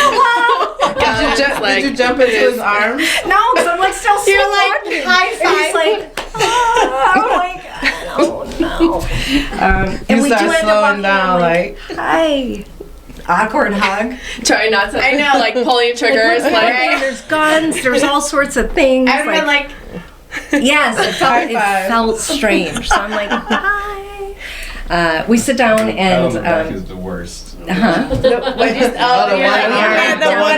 [SPEAKER 3] you jump into his arms?
[SPEAKER 2] no, because I'm like still
[SPEAKER 5] You're
[SPEAKER 2] walking.
[SPEAKER 5] like, high
[SPEAKER 2] And
[SPEAKER 5] five.
[SPEAKER 2] he's like, I'm like, oh no. And
[SPEAKER 3] You
[SPEAKER 2] we do
[SPEAKER 3] start
[SPEAKER 2] end up
[SPEAKER 3] slowing
[SPEAKER 2] walking,
[SPEAKER 3] down,
[SPEAKER 2] I'm
[SPEAKER 3] like,
[SPEAKER 2] hi. Awkward hug.
[SPEAKER 1] Try not to. I know, like pulling triggers.
[SPEAKER 2] Like, there's guns. There's all sorts of things.
[SPEAKER 5] I would have been like,
[SPEAKER 2] yes,
[SPEAKER 3] High
[SPEAKER 2] it
[SPEAKER 3] five.
[SPEAKER 2] felt strange. So I'm like, hi. We sit down and
[SPEAKER 6] That is the worst.
[SPEAKER 5] the one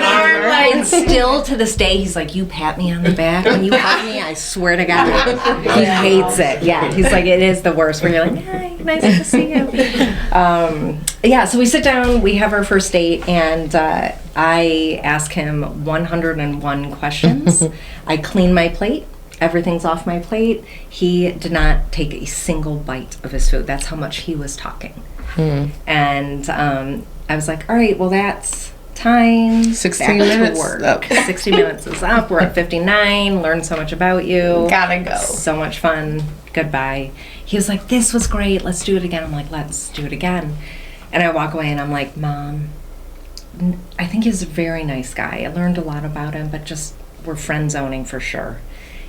[SPEAKER 5] arm, like,
[SPEAKER 2] and still to this day, he's like, you pat me on the back when you hug me, I swear to God. He hates it. Yeah, he's like, it is the worst. Where you're like, hi, nice to see you. So we sit down, we have our first date, and I ask him 101 questions. I clean my plate. Everything's off my plate. He did not take a single bite of his food. That's how much he was talking. And I was like, all right, well, that's time.
[SPEAKER 3] 16
[SPEAKER 2] Back
[SPEAKER 3] minutes
[SPEAKER 2] to work.
[SPEAKER 3] up.
[SPEAKER 2] 60 minutes is up. We're at 59. Learned so much about you.
[SPEAKER 5] gotta go.
[SPEAKER 2] So much fun. Goodbye. He was like, this was great. Let's do it again. I'm like, let's do it again. And I walk away and I'm like, Mom, I think he's a very nice guy. I learned a lot about him, but just we're friend zoning for sure.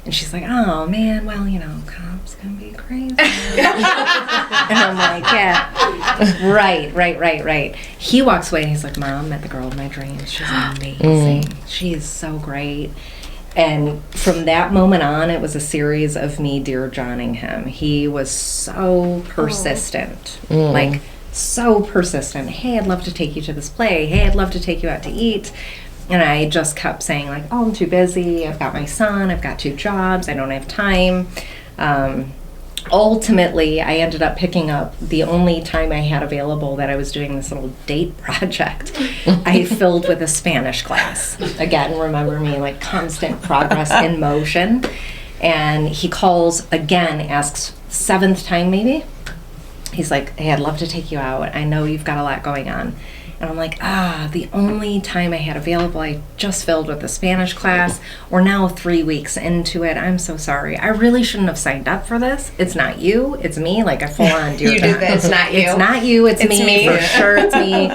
[SPEAKER 2] And she's like, oh man, well, cops can be crazy. And I'm like, yeah, right. He walks away and he's like, Mom, met the girl of my dreams. She's amazing. She is so great. And from that moment on, it was a series of me Dear Johning him. He was so persistent, like so persistent. Hey, I'd love to take you to this play. Hey, I'd love to take you out to eat. And I just kept saying like, oh, I'm too busy. I've got my son. I've got 2 jobs. I don't have time. ultimately, I ended up picking up the only time I had available that I was doing this little date project. I filled with a Spanish class. Again, remember me, like constant progress in motion. And he calls again, asks 7th time maybe. He's like, hey, I'd love to take you out. I know you've got a lot going on. And I'm like, the only time I had available, I just filled with the Spanish class. We're now 3 weeks into it. I'm so sorry. I really shouldn't have signed up for this. It's not you. It's me. Like, I full on do
[SPEAKER 5] You do that. It's not you.
[SPEAKER 2] It's not you. It's me. For
[SPEAKER 5] me.
[SPEAKER 2] sure, it's me.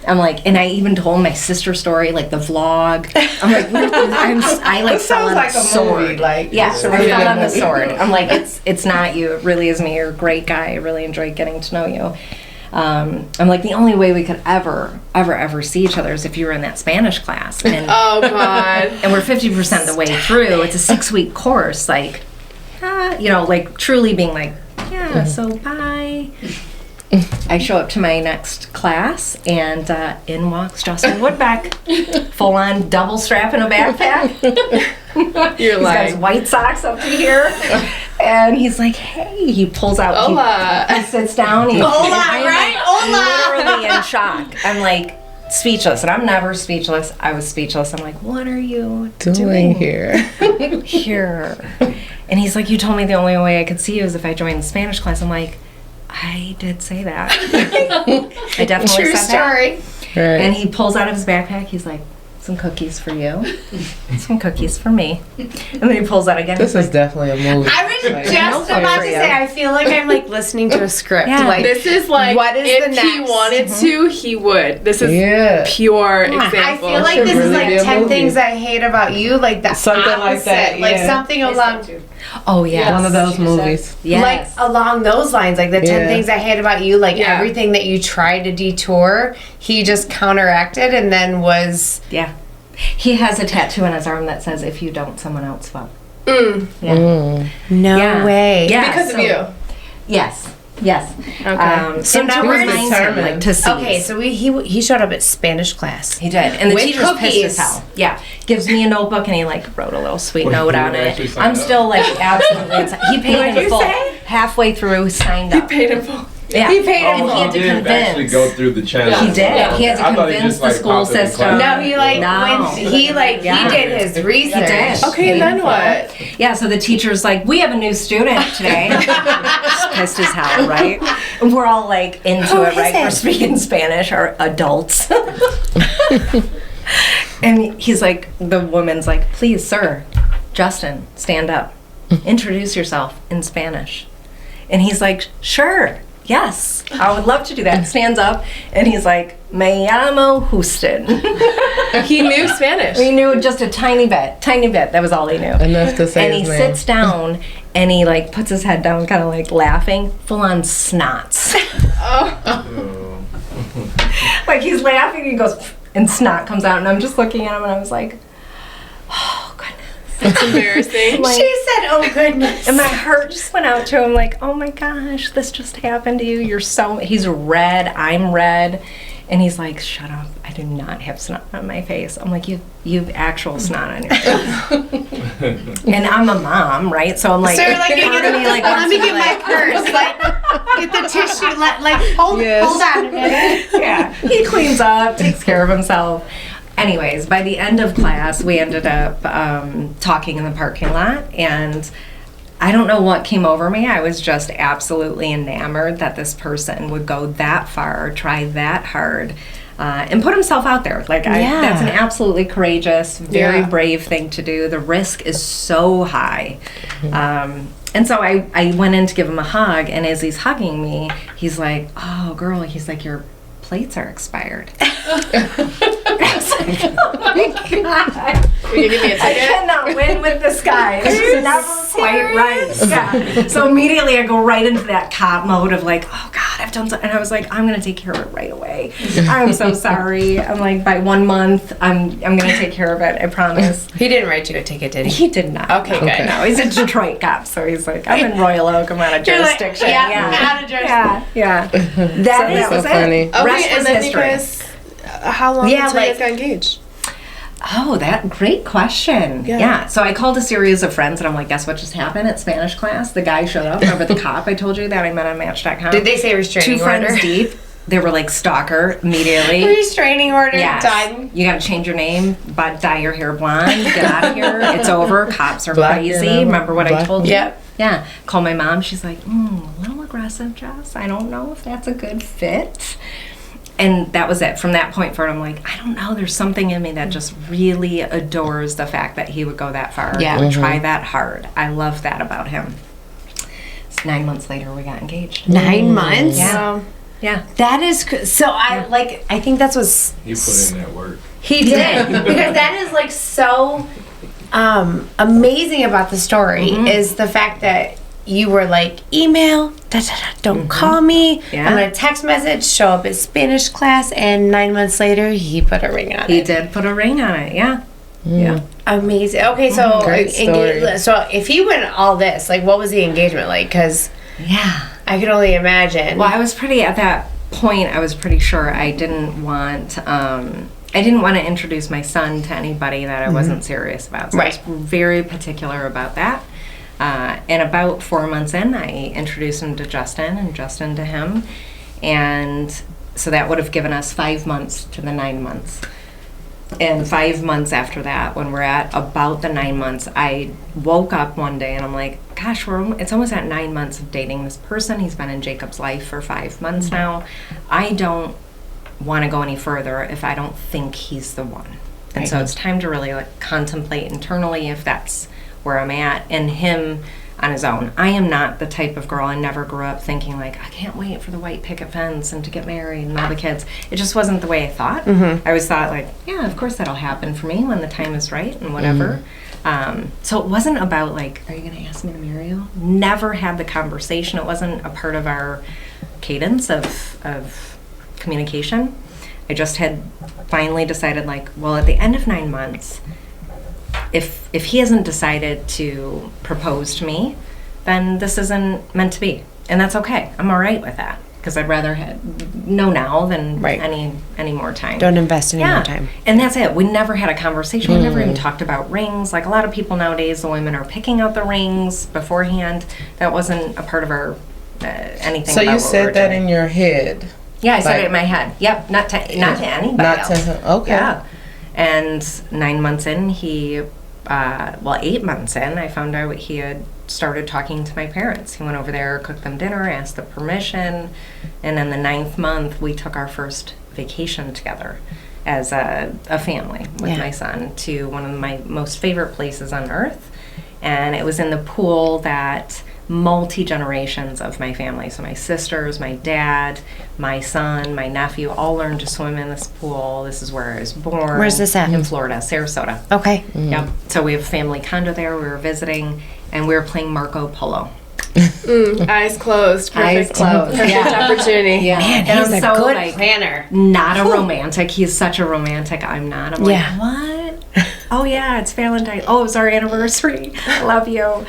[SPEAKER 2] I'm like, and I even told my sister story, like the vlog. I'm like, I like fell on
[SPEAKER 3] like
[SPEAKER 2] the
[SPEAKER 3] a
[SPEAKER 2] sword.
[SPEAKER 3] movie, like
[SPEAKER 2] Yeah,
[SPEAKER 3] it's
[SPEAKER 2] I
[SPEAKER 3] really
[SPEAKER 2] fell
[SPEAKER 3] a
[SPEAKER 2] on the
[SPEAKER 3] movie.
[SPEAKER 2] sword. I'm like, it's not you. It really is me. You're a great guy. I really enjoyed getting to know you. I'm like, the only way we could ever see each other is if you were in that Spanish class. And,
[SPEAKER 1] Oh God.
[SPEAKER 2] and we're 50% of the way through. It's a 6-week course. Like, like truly being like, yeah, so bye. I show up to my next class, and in walks Justin Woodbeck, full on double strap in a backpack.
[SPEAKER 1] You're
[SPEAKER 2] He's got his white socks up to here, and he's like, "Hey!" He pulls out.
[SPEAKER 1] Hola.
[SPEAKER 2] He sits down.
[SPEAKER 5] Hola, right? Hola.
[SPEAKER 2] Literally in shock. I'm like speechless, and I'm never speechless. I was speechless. I'm like, "What are you
[SPEAKER 3] Doing here.
[SPEAKER 2] here?" And he's like, "You told me the only way I could see you is if I joined the Spanish class." I'm like, I did say that. I definitely
[SPEAKER 5] True
[SPEAKER 2] said that.
[SPEAKER 5] story.
[SPEAKER 3] Right.
[SPEAKER 2] And he pulls out of his backpack. He's like, some cookies for you, some cookies for me. And then he pulls out again.
[SPEAKER 3] This
[SPEAKER 2] he's
[SPEAKER 3] is definitely a movie.
[SPEAKER 5] I was
[SPEAKER 3] Like,
[SPEAKER 5] just about to say, I feel like I'm like listening to a script.
[SPEAKER 2] Yeah.
[SPEAKER 5] Like,
[SPEAKER 1] This is like,
[SPEAKER 5] what is
[SPEAKER 1] if
[SPEAKER 5] the
[SPEAKER 1] he
[SPEAKER 5] next?
[SPEAKER 1] wanted to, he would. This is
[SPEAKER 3] Yeah.
[SPEAKER 1] pure
[SPEAKER 5] I
[SPEAKER 1] example.
[SPEAKER 5] feel like
[SPEAKER 3] Should
[SPEAKER 5] this is
[SPEAKER 3] really
[SPEAKER 5] like
[SPEAKER 3] be a
[SPEAKER 5] 10
[SPEAKER 3] movie.
[SPEAKER 5] things I hate about you, like the
[SPEAKER 3] Something like
[SPEAKER 5] opposite,
[SPEAKER 3] that,
[SPEAKER 5] like
[SPEAKER 3] yeah.
[SPEAKER 5] something along,
[SPEAKER 2] Oh yeah,
[SPEAKER 3] One of those movies.
[SPEAKER 2] yes.
[SPEAKER 5] like along those lines, like the 10
[SPEAKER 3] Yeah.
[SPEAKER 5] things I hate about you, like
[SPEAKER 1] Yeah.
[SPEAKER 5] everything that you tried to detour, he just counteracted and then was.
[SPEAKER 2] Yeah. He has a tattoo on his arm that says, "If you don't, someone else will."
[SPEAKER 1] Mm.
[SPEAKER 2] Yeah.
[SPEAKER 5] No
[SPEAKER 2] Yeah.
[SPEAKER 5] way.
[SPEAKER 2] Yeah.
[SPEAKER 1] Because of
[SPEAKER 2] so-
[SPEAKER 1] you.
[SPEAKER 2] Yes. Yes.
[SPEAKER 1] Okay.
[SPEAKER 5] So
[SPEAKER 2] and
[SPEAKER 5] now
[SPEAKER 2] to
[SPEAKER 5] we're
[SPEAKER 2] remind him,
[SPEAKER 3] determined.
[SPEAKER 2] like, to see.
[SPEAKER 5] Okay, so he showed up at Spanish class.
[SPEAKER 2] He did, and the
[SPEAKER 5] With
[SPEAKER 2] teacher's pissed
[SPEAKER 5] cookies.
[SPEAKER 2] as hell. Yeah, gives me a notebook, and he like wrote a little sweet
[SPEAKER 6] Wait,
[SPEAKER 2] note
[SPEAKER 6] you
[SPEAKER 2] on
[SPEAKER 6] didn't
[SPEAKER 2] it.
[SPEAKER 6] actually sign
[SPEAKER 2] I'm
[SPEAKER 6] up?
[SPEAKER 2] still like absolutely. He paid
[SPEAKER 5] What'd
[SPEAKER 2] in
[SPEAKER 5] you
[SPEAKER 2] full.
[SPEAKER 5] say?
[SPEAKER 2] Halfway through, signed up.
[SPEAKER 1] Paid in full.
[SPEAKER 2] Yeah,
[SPEAKER 5] He paid
[SPEAKER 2] and
[SPEAKER 5] in
[SPEAKER 2] he
[SPEAKER 5] full.
[SPEAKER 2] had to
[SPEAKER 6] did actually
[SPEAKER 2] convince.
[SPEAKER 6] go through the channel.
[SPEAKER 2] He did. He had to
[SPEAKER 6] I thought he
[SPEAKER 2] convince
[SPEAKER 6] just,
[SPEAKER 2] the
[SPEAKER 6] like,
[SPEAKER 2] school
[SPEAKER 6] popped up in
[SPEAKER 2] system.
[SPEAKER 6] class.
[SPEAKER 5] No, he like
[SPEAKER 2] No.
[SPEAKER 5] when he like
[SPEAKER 2] Yeah.
[SPEAKER 5] he did his research.
[SPEAKER 2] He did.
[SPEAKER 1] Okay, then what?
[SPEAKER 2] Yeah, so the teacher's like, "We have a new student today." Just pissed as hell, right? And we're all like into
[SPEAKER 5] Who
[SPEAKER 2] it,
[SPEAKER 5] is
[SPEAKER 2] right?
[SPEAKER 5] it?
[SPEAKER 2] We're speaking Spanish, our adults. And he's like, the woman's like, "Please, sir, Justin, stand up. Introduce yourself in Spanish." And he's like, "Sure, yes, I would love to do that." Stands up, and he's like, "Me llamo Houston."
[SPEAKER 1] He knew Spanish.
[SPEAKER 2] He knew just a tiny bit. That was all he knew.
[SPEAKER 3] Enough to say
[SPEAKER 2] And he
[SPEAKER 3] his name.
[SPEAKER 2] sits down and he like puts his head down, kind of like laughing, full on snots. Like he's laughing, he goes, and snot comes out, and I'm just looking at him, and I was like, oh goodness.
[SPEAKER 1] It's embarrassing.
[SPEAKER 2] Like,
[SPEAKER 5] She said, "Oh goodness."
[SPEAKER 2] and my heart just went out to him, like, oh my gosh, this just happened to you. You're so. He's red. I'm red. And he's like, "Shut up! I do not have snot on my face." I'm like, "You've actual snot on your face." And I'm a mom, right? So I'm like,
[SPEAKER 5] So you're like,
[SPEAKER 2] part of me, like,
[SPEAKER 5] let
[SPEAKER 2] wants
[SPEAKER 5] me
[SPEAKER 2] to be
[SPEAKER 5] get my
[SPEAKER 2] like,
[SPEAKER 5] purse. Like, get the tissue. Hold on a minute.
[SPEAKER 2] yeah. He cleans up, takes care of himself. Anyways, by the end of class, we ended up talking in the parking lot, and I don't know what came over me. I was just absolutely enamored that this person would go that far, try that hard, and put himself out there. Like, that's an absolutely courageous, very brave thing to do. The risk is so high. And so I went in to give him a hug, and as he's hugging me, he's like, "Oh, girl," he's like, "your plates are expired." I was like, "Oh my God.
[SPEAKER 1] Will you give me a
[SPEAKER 2] I
[SPEAKER 1] ticket?
[SPEAKER 2] cannot win with this guy. This is never quite right." Yeah. So immediately I go right into that cop mode of like, "Oh God, I've done something." And I was like, "I'm gonna take care of it right away. I'm so sorry." I'm like, by 1 month, I'm gonna take care of it. I promise.
[SPEAKER 5] He didn't write you a ticket, did he?
[SPEAKER 2] He did not.
[SPEAKER 5] Okay, good.
[SPEAKER 2] No, he's a Detroit cop, so he's like, "I'm in Royal Oak. I'm out of
[SPEAKER 5] You're like,
[SPEAKER 2] jurisdiction."
[SPEAKER 5] out of jurisdiction.
[SPEAKER 2] Yeah. That
[SPEAKER 3] That's
[SPEAKER 2] was
[SPEAKER 3] so
[SPEAKER 2] it.
[SPEAKER 3] funny.
[SPEAKER 1] Okay,
[SPEAKER 2] Rest
[SPEAKER 1] and
[SPEAKER 2] was
[SPEAKER 1] then
[SPEAKER 2] history.
[SPEAKER 1] because how long
[SPEAKER 2] Yeah,
[SPEAKER 1] until you
[SPEAKER 2] like-
[SPEAKER 1] guys got engaged?
[SPEAKER 2] Oh, that great question. Yeah. So I called a series of friends and I'm like, guess what just happened at Spanish class? The guy showed up. Remember the cop I told you that I met on Match.com?
[SPEAKER 5] Did they say restraining
[SPEAKER 2] 2
[SPEAKER 5] order?
[SPEAKER 2] friends deep. They were like stalker immediately.
[SPEAKER 5] Restraining order
[SPEAKER 2] Yes.
[SPEAKER 5] done.
[SPEAKER 2] You gotta change your name, but dye your hair blonde. Get out of here. It's over. Cops are
[SPEAKER 3] Black
[SPEAKER 2] crazy.
[SPEAKER 3] and
[SPEAKER 2] Remember what I
[SPEAKER 3] black.
[SPEAKER 2] told you?
[SPEAKER 5] Yep.
[SPEAKER 2] Yeah. Call my mom. She's like, a little aggressive, Jess. I don't know if that's a good fit. And that was it. From that point forward, I'm like, I don't know. There's something in me that just really adores the fact that he would go that far.
[SPEAKER 5] Yeah.
[SPEAKER 2] He would try that hard. I love that about him. So 9 months later, we got engaged.
[SPEAKER 5] 9 months?
[SPEAKER 2] Yeah. Yeah.
[SPEAKER 5] That is so. I think that's what's
[SPEAKER 8] You put in that work.
[SPEAKER 5] he did because that is like so amazing about the story is the fact that you were like email don't call me.
[SPEAKER 2] Yeah.
[SPEAKER 5] I'm gonna text message, show up at Spanish class, and 9 months later he put a ring on
[SPEAKER 2] He
[SPEAKER 5] it.
[SPEAKER 2] did put a ring on it. Yeah. Yeah.
[SPEAKER 5] Amazing. Okay, so
[SPEAKER 3] Great story.
[SPEAKER 5] so if he went all this, like, what was the engagement like? Because
[SPEAKER 2] Yeah.
[SPEAKER 5] I could only imagine.
[SPEAKER 2] Well, I was pretty at that point. I was pretty sure I didn't want to introduce my son to anybody that I wasn't serious about. So I was very particular about that. And about 4 months in, I introduced him to Justin and Justin to him, and so that would have given us 5 months to the 9 months. And 5 months after that, when we're at about the 9 months, I woke up one day and I'm like, gosh, it's almost at 9 months of dating this person. He's been in Jacob's life for 5 months now. I don't want to go any further if I don't think he's the one. And so it's time to really like contemplate internally if that's where I'm at, and him on his own. I am not the type of girl, I never grew up thinking like, I can't wait for the white picket fence and to get married and all the kids. It just wasn't the way I thought. I always thought like, yeah, of course that'll happen for me when the time is right and whatever. So it wasn't about like, are you going to ask me to marry you? Never had the conversation. It wasn't a part of our cadence of communication. I just had finally decided like, well, at the end of 9 months, if he hasn't decided to propose to me, then this isn't meant to be, and that's okay. I'm all right with that because I'd rather know now than any more time.
[SPEAKER 5] Don't invest any more time.
[SPEAKER 2] And that's it. We never had a conversation. We never even talked about rings. Like a lot of people nowadays, the women are picking out the rings beforehand. That wasn't a part of our anything.
[SPEAKER 3] So
[SPEAKER 2] about
[SPEAKER 3] you
[SPEAKER 2] what we
[SPEAKER 3] said
[SPEAKER 2] were
[SPEAKER 3] that
[SPEAKER 2] doing.
[SPEAKER 3] in your head.
[SPEAKER 2] Yeah, I said it in my head. Yep, not to anybody
[SPEAKER 3] Not
[SPEAKER 2] else.
[SPEAKER 3] to him. Okay.
[SPEAKER 2] Yeah. And 9 months in, 8 months in, I found out he had started talking to my parents. He went over there, cooked them dinner, asked the permission, and then the 9th month, we took our first vacation together as a family with my son to one of my most favorite places on earth. And it was in the pool that multi-generations of my family, so my sisters, my dad, my son, my nephew, all learned to swim in this pool. This is where I was born.
[SPEAKER 5] Where's this at?
[SPEAKER 2] In Florida, Sarasota.
[SPEAKER 5] Okay.
[SPEAKER 2] Yep. So we have a family condo there. We were visiting, and we were playing Marco Polo.
[SPEAKER 1] Eyes closed. Perfect.
[SPEAKER 2] Eyes closed.
[SPEAKER 1] Perfect opportunity.
[SPEAKER 2] Yeah.
[SPEAKER 5] Man,
[SPEAKER 2] And
[SPEAKER 5] he's
[SPEAKER 2] I'm
[SPEAKER 5] a
[SPEAKER 2] so,
[SPEAKER 5] good
[SPEAKER 2] like,
[SPEAKER 5] planner.
[SPEAKER 2] Not a romantic. He's such a romantic. I'm not. I'm
[SPEAKER 5] Yeah.
[SPEAKER 2] like, what? Oh, yeah, it's Valentine's. Oh, it's our anniversary. I love you.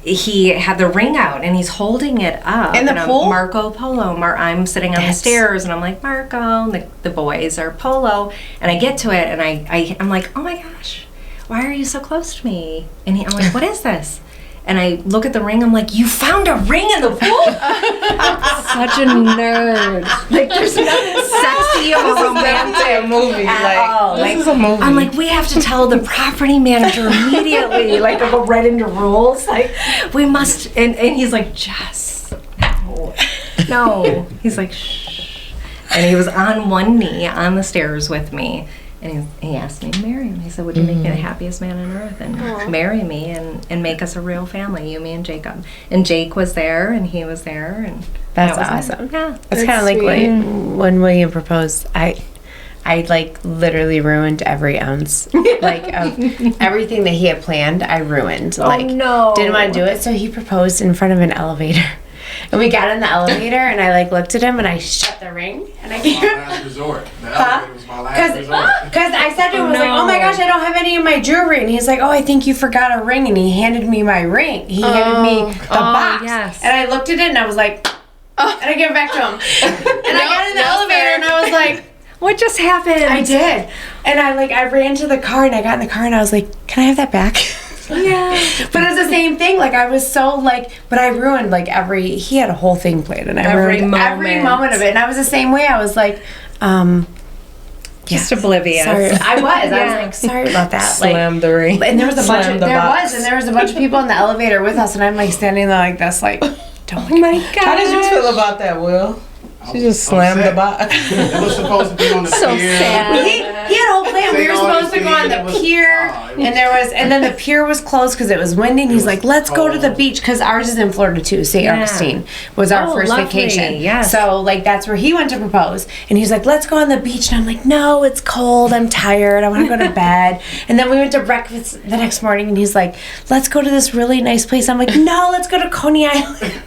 [SPEAKER 2] He had the ring out and he's holding it up.
[SPEAKER 5] In the
[SPEAKER 2] and
[SPEAKER 5] pool?
[SPEAKER 2] Marco Polo. I'm sitting on the stairs and I'm like, Marco. And the boys are Polo. And I get to it and I'm like, oh my gosh, why are you so close to me? And I'm like, what is this? And I look at the ring, I'm like, you found a ring in the pool? I'm such a nerd. Like, there's nothing sexy or romantic
[SPEAKER 3] movie.
[SPEAKER 2] at all.
[SPEAKER 3] This is a movie.
[SPEAKER 2] I'm like, we have to tell the property manager immediately. Like, to go right into rules. Like, we must. And he's like, Jess, no. He's like, shh. And he was on one knee on the stairs with me. And he asked me to marry him. He said, would you make me the happiest man on earth and marry me and make us a real family, you, me, and Jacob. And Jake was there, and he was there. And
[SPEAKER 5] That's
[SPEAKER 2] that was
[SPEAKER 5] awesome.
[SPEAKER 2] it. Yeah.
[SPEAKER 5] It's kind of like when William proposed. I like literally ruined every ounce, like of everything that he had planned. I ruined. Like,
[SPEAKER 2] no.
[SPEAKER 5] didn't want to do it. So he proposed in front of an elevator, and we got in the elevator, and I like looked at him, and I shut the ring, and I gave him.
[SPEAKER 8] Last resort. The elevator was my last
[SPEAKER 5] Because
[SPEAKER 8] resort.
[SPEAKER 5] I said to him, I was like, oh my gosh, I don't have any of my jewelry. And he's like, oh, I think you forgot a ring. And he handed me my ring. He handed me the box.
[SPEAKER 2] Yes.
[SPEAKER 5] And I looked at it and I was like, and I gave it back to him. And I got in the elevator and I was like,
[SPEAKER 2] what just happened?
[SPEAKER 5] I did. And I ran to the car and I got in the car and I was like, can I have that back?
[SPEAKER 2] Yeah.
[SPEAKER 5] But it was the same thing. Like, I was so but I ruined he had a whole thing planned and I ruined every moment of it. And I was the same way. I was like,
[SPEAKER 2] just oblivious.
[SPEAKER 5] Sorry. I was like, sorry about that.
[SPEAKER 3] Slammed the ring.
[SPEAKER 5] And there was a bunch of people in the elevator with us and I'm like standing there like this, like, don't
[SPEAKER 2] Oh my God.
[SPEAKER 3] How did you feel about that, Will? She just slammed the box.
[SPEAKER 8] It was supposed to be on the
[SPEAKER 2] So
[SPEAKER 8] pier.
[SPEAKER 2] sad.
[SPEAKER 5] He had a whole plan. We were supposed to go on the pier, and then the pier was closed because it was windy. And he's like, "Let's go to the beach," because ours is in Florida too. St. Augustine was our first
[SPEAKER 2] lovely.
[SPEAKER 5] vacation.
[SPEAKER 2] Yes.
[SPEAKER 5] So that's where he went to propose. And he's like, "Let's go on the beach," and I'm like, "No, it's cold. I'm tired. I want to go to bed." And then we went to breakfast the next morning, and he's like, "Let's go to this really nice place." I'm like, "No, let's go to Coney Island."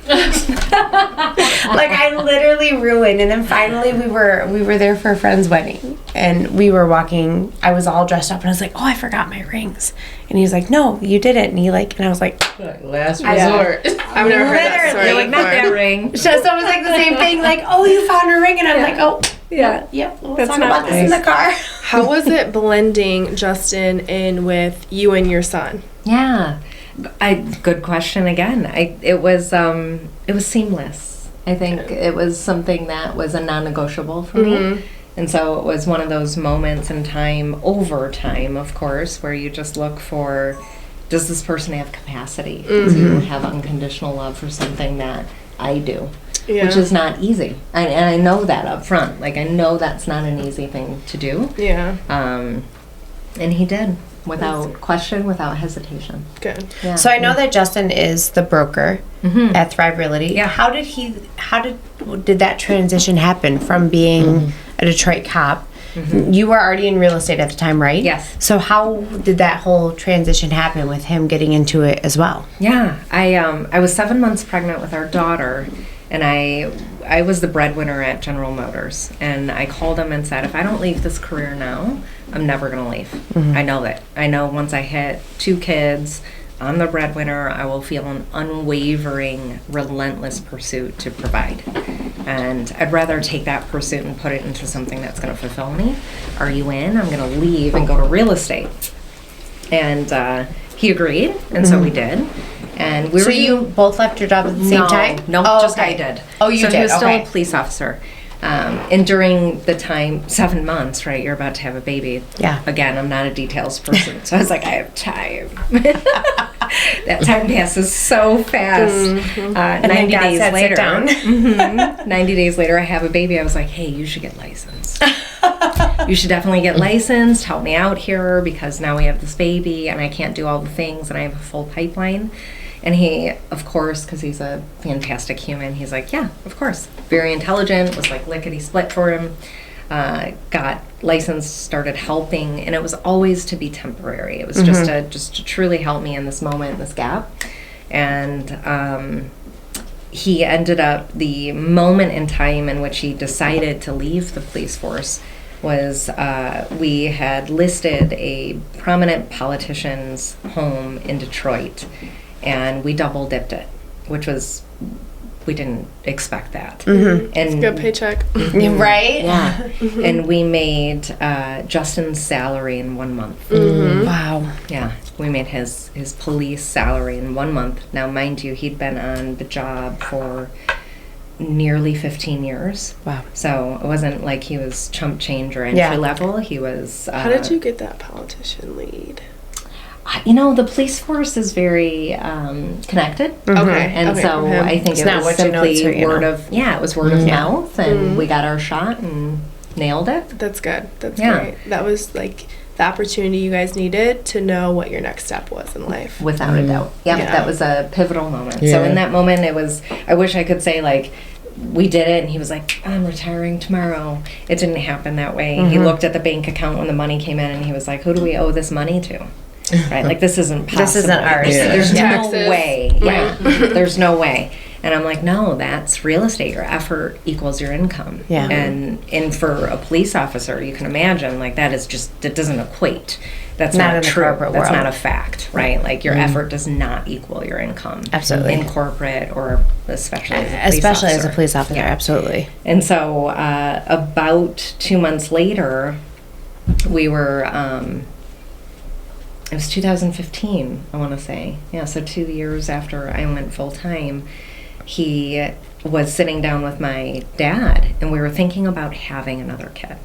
[SPEAKER 5] I literally ruined. And then finally we were there for a friend's wedding and we were walking. I was all dressed up and I was like, "Oh, I forgot my rings." And he's like, "No, you didn't." And I was like,
[SPEAKER 3] last resort.
[SPEAKER 1] I've never heard that story.
[SPEAKER 2] Like, not that ring.
[SPEAKER 5] so it was like the same thing, like, "Oh, you found a ring," and I'm like, "Oh,
[SPEAKER 2] Yeah.
[SPEAKER 5] yep, we'll
[SPEAKER 2] That's
[SPEAKER 5] talk
[SPEAKER 2] not
[SPEAKER 5] about this in the car."
[SPEAKER 1] How was it blending Justin in with you and your son?
[SPEAKER 2] Yeah. Good question again. It was seamless. I think it was something that was a non-negotiable for me. And so it was one of those moments in time, over time, of course, where you just look for, does this person have capacity to have unconditional love for something that I do?
[SPEAKER 1] Yeah.
[SPEAKER 2] Which is not easy. And I know that up front. I know that's not an easy thing to do.
[SPEAKER 1] Yeah.
[SPEAKER 2] And he did. Without question, without hesitation.
[SPEAKER 1] Good.
[SPEAKER 2] Yeah.
[SPEAKER 5] So I know that Justin is the broker at Thrive Realty.
[SPEAKER 2] Yeah.
[SPEAKER 5] How did that transition happen from being a Detroit cop? You were already in real estate at the time, right?
[SPEAKER 2] Yes.
[SPEAKER 5] So how did that whole transition happen with him getting into it as well?
[SPEAKER 2] Yeah. I was 7 months pregnant with our daughter, and I was the breadwinner at General Motors, and I called him and said, if I don't leave this career now, I'm never going to leave. I know that. I know once I hit 2 kids, I'm the breadwinner, I will feel an unwavering, relentless pursuit to provide. And I'd rather take that pursuit and put it into something that's going to fulfill me. Are you in? I'm going to leave and go to real estate. And he agreed, and so we did. And we
[SPEAKER 5] So you both left your job at the same time?
[SPEAKER 2] No,
[SPEAKER 5] Oh,
[SPEAKER 2] just
[SPEAKER 5] okay.
[SPEAKER 2] I did.
[SPEAKER 5] Oh, you
[SPEAKER 2] so
[SPEAKER 5] did,
[SPEAKER 2] he was still
[SPEAKER 5] okay.
[SPEAKER 2] a police officer. And during the time, 7 months, right, you're about to have a baby.
[SPEAKER 5] Yeah.
[SPEAKER 2] Again, I'm not a details person, so I was like, I have time. That time passes so fast.
[SPEAKER 5] And
[SPEAKER 2] 90
[SPEAKER 5] then God
[SPEAKER 2] days
[SPEAKER 5] said,
[SPEAKER 2] later.
[SPEAKER 5] "Sit down."
[SPEAKER 2] 90 days later, I have a baby. I was like, hey, you should get licensed. You should definitely get licensed. Help me out here because now we have this baby and I can't do all the things and I have a full pipeline. And he, of course, because he's a fantastic human, he's like, yeah, of course. Very intelligent, was like lickety-split for him. Got licensed, started helping, and it was always to be temporary. It was just to truly help me in this moment, this gap. And he ended up, the moment in time in which he decided to leave the police force was we had listed a prominent politician's home in Detroit, and we double dipped it, which was, we didn't expect that. And
[SPEAKER 1] Good paycheck.
[SPEAKER 5] Right?
[SPEAKER 2] yeah, and we made Justin's salary in 1 month.
[SPEAKER 5] Wow.
[SPEAKER 2] Yeah, we made his police salary in 1 month. Now, mind you, he'd been on the job for nearly 15 years.
[SPEAKER 5] Wow.
[SPEAKER 2] So it wasn't like he was chump change or entry
[SPEAKER 5] Yeah.
[SPEAKER 2] level. He was.
[SPEAKER 1] How did you get that politician lead?
[SPEAKER 2] You know, the police force is very connected.
[SPEAKER 1] Okay.
[SPEAKER 2] And
[SPEAKER 1] okay,
[SPEAKER 2] so
[SPEAKER 1] from him.
[SPEAKER 2] I think
[SPEAKER 5] It's
[SPEAKER 2] it
[SPEAKER 5] not
[SPEAKER 2] was
[SPEAKER 5] what you know,
[SPEAKER 2] simply
[SPEAKER 5] it's who you
[SPEAKER 2] word
[SPEAKER 5] know.
[SPEAKER 2] of, it was word of mouth, and we got our shot and nailed it.
[SPEAKER 1] That's good. That's
[SPEAKER 2] Yeah.
[SPEAKER 1] great. That was like the opportunity you guys needed to know what your next step was in life.
[SPEAKER 2] Without a doubt. Yep,
[SPEAKER 1] Yeah.
[SPEAKER 2] that was a pivotal moment. So
[SPEAKER 3] Yeah.
[SPEAKER 2] in that moment, it was, I wish I could say, like, we did it, and he was like, I'm retiring tomorrow. It didn't happen that way. He looked at the bank account when the money came in, and he was like, who do we owe this money to? Right? Like, this isn't possible.
[SPEAKER 5] This isn't ours.
[SPEAKER 2] There's
[SPEAKER 1] Taxes.
[SPEAKER 2] no way. Yeah. There's no way. And I'm like, no, that's real estate. Your effort equals your income.
[SPEAKER 5] Yeah.
[SPEAKER 2] And for a police officer, you can imagine, like, that doesn't equate. That's
[SPEAKER 5] Not
[SPEAKER 2] not
[SPEAKER 5] in the
[SPEAKER 2] true.
[SPEAKER 5] corporate
[SPEAKER 2] That's
[SPEAKER 5] world.
[SPEAKER 2] not a fact, right? Like, your effort does not equal your income.
[SPEAKER 5] Absolutely.
[SPEAKER 2] In corporate, or especially as a police
[SPEAKER 5] Especially
[SPEAKER 2] officer.
[SPEAKER 5] as a police officer,
[SPEAKER 2] Yeah.
[SPEAKER 5] absolutely.
[SPEAKER 2] And so about 2 months later, we were, it was 2015, I want to say. Yeah, so 2 years after I went full time, he was sitting down with my dad, and we were thinking about having another kid.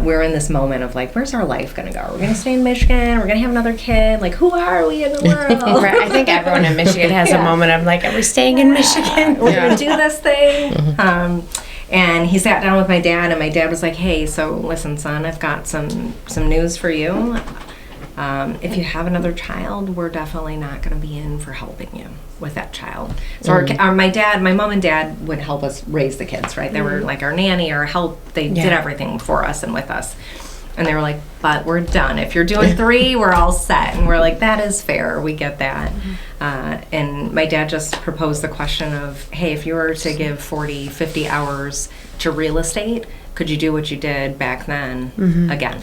[SPEAKER 2] We were in this moment of like, where's our life going to go? We're going to stay in Michigan. We're going to have another kid. Like, who are we in the world?
[SPEAKER 5] Right. I think everyone in Michigan has a moment of like, are we staying in Michigan?
[SPEAKER 2] We're going to do this thing. And he sat down with my dad, and my dad was like, hey, so listen, son, I've got some news for you. If you have another child, we're definitely not going to be in for helping you with that child. So my mom and dad would help us raise the kids, right? They were like our nanny or help. They did everything for us and with us. And they were like, but we're done. If you're doing 3, we're all set. And we're like, that is fair. We get that. And my dad just proposed the question of, hey, if you were to give 40, 50 hours to real estate, could you do what you did back then again?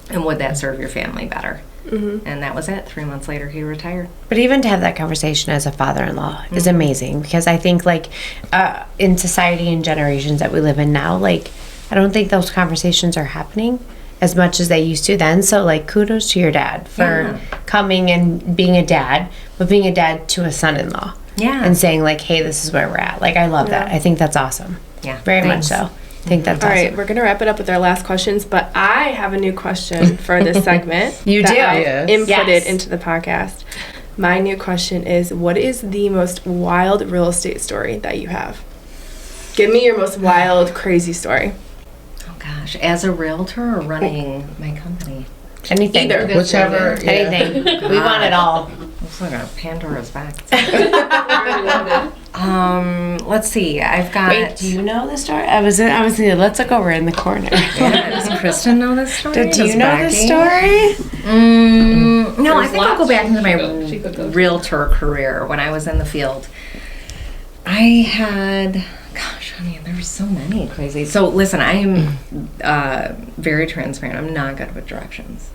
[SPEAKER 2] And would that serve your family better? And that was it. 3 months later, he retired.
[SPEAKER 5] But even to have that conversation as a father-in-law is amazing, because I think like in society and generations that we live in now, like I don't think those conversations are happening as much as they used to then. So like kudos to your dad for coming and being a dad, but being a dad to a son-in-law.
[SPEAKER 2] Yeah.
[SPEAKER 5] And saying like, hey, this is where we're at. Like I love that. I think that's awesome.
[SPEAKER 2] Yeah.
[SPEAKER 5] Very
[SPEAKER 2] Thanks.
[SPEAKER 5] much so. I think that's
[SPEAKER 1] All
[SPEAKER 5] awesome.
[SPEAKER 1] right, we're going to wrap it up with our last questions, but I have a new question for this segment.
[SPEAKER 5] You
[SPEAKER 1] that
[SPEAKER 5] do?
[SPEAKER 1] I
[SPEAKER 3] Yes.
[SPEAKER 1] inputted
[SPEAKER 5] Yes.
[SPEAKER 1] into the podcast. My new question is, what is the most wild real estate story that you have? Give me your most wild, crazy story.
[SPEAKER 2] Oh, gosh. As a realtor or running my company?
[SPEAKER 5] Anything.
[SPEAKER 1] Either.
[SPEAKER 3] Whichever. Yeah.
[SPEAKER 5] Anything. We want it all.
[SPEAKER 2] Looks like a Pandora's box. Let's see. I've got.
[SPEAKER 5] Wait, do you know the story? I was thinking, let's look over in the corner.
[SPEAKER 2] Yeah, does Kristen know this story?
[SPEAKER 5] Do you
[SPEAKER 2] Does
[SPEAKER 5] know the
[SPEAKER 2] Becky?
[SPEAKER 5] story?
[SPEAKER 2] No, I think I'll go back into my
[SPEAKER 7] She could go.
[SPEAKER 2] realtor career when I was in the field. I had, gosh, I mean, there were so many crazy. So listen, I am very transparent. I'm not good with directions.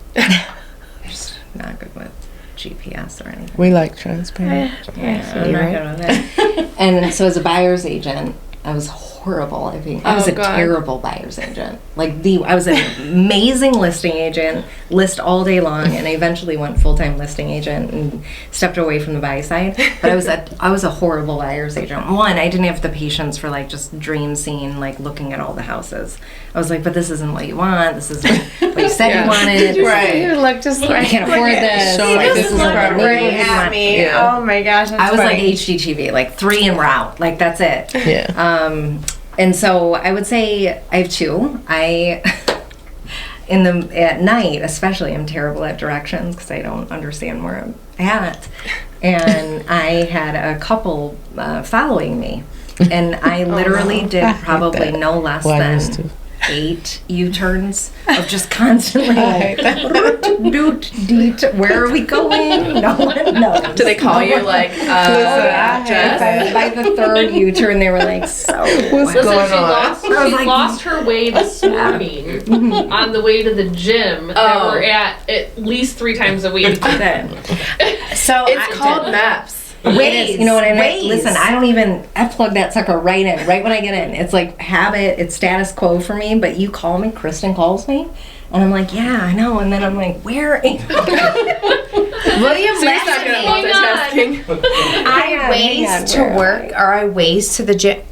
[SPEAKER 2] Just not good with GPS or anything.
[SPEAKER 3] We like transparent.
[SPEAKER 2] Yeah, I'm not good with it. And so as a buyer's agent, I was horrible. I was a terrible buyer's agent. I was an amazing listing agent, list all day long, and I eventually went full-time listing agent and stepped away from the buy side. But I was a horrible buyer's agent. One, I didn't have the patience for just dream scene, looking at all the houses. I was like, but this isn't what you want. This isn't what you said you wanted.
[SPEAKER 3] Right.
[SPEAKER 5] You look just like
[SPEAKER 2] I can't afford this.
[SPEAKER 3] Show
[SPEAKER 2] Like,
[SPEAKER 3] like
[SPEAKER 2] this is what I
[SPEAKER 5] right
[SPEAKER 2] need.
[SPEAKER 5] at me.
[SPEAKER 3] Yeah.
[SPEAKER 5] Oh my gosh, that's
[SPEAKER 2] I was
[SPEAKER 5] funny.
[SPEAKER 2] like HGTV, 3 en route. That's it.
[SPEAKER 3] Yeah.
[SPEAKER 2] And so I would say I have 2. At night, especially, I'm terrible at directions because I don't understand where I'm at. And I had a couple following me, and I literally did probably no less
[SPEAKER 3] Well, I used
[SPEAKER 2] than
[SPEAKER 3] to.
[SPEAKER 2] 8 U-turns of just constantly doot, deet, where are we going? No one knows.
[SPEAKER 1] Do they call you Jess?
[SPEAKER 2] By the 3rd U-turn, they were like, so
[SPEAKER 3] What's
[SPEAKER 7] Listen,
[SPEAKER 3] going
[SPEAKER 7] she
[SPEAKER 3] on?
[SPEAKER 7] lost her way this morning on the way to the gym that we're at least 3 times a week.
[SPEAKER 5] So
[SPEAKER 1] It's called Maps.
[SPEAKER 2] Waze, you know what I mean?
[SPEAKER 5] Waze.
[SPEAKER 2] Listen, I plug that sucker right in, right when I get in. It's like habit, it's status quo for me, but you call me, Kristen calls me, and I'm like, yeah, I know, and then I'm like, where am
[SPEAKER 5] William
[SPEAKER 1] So you're not good at multitasking.
[SPEAKER 5] I ways to work or I ways to the gym.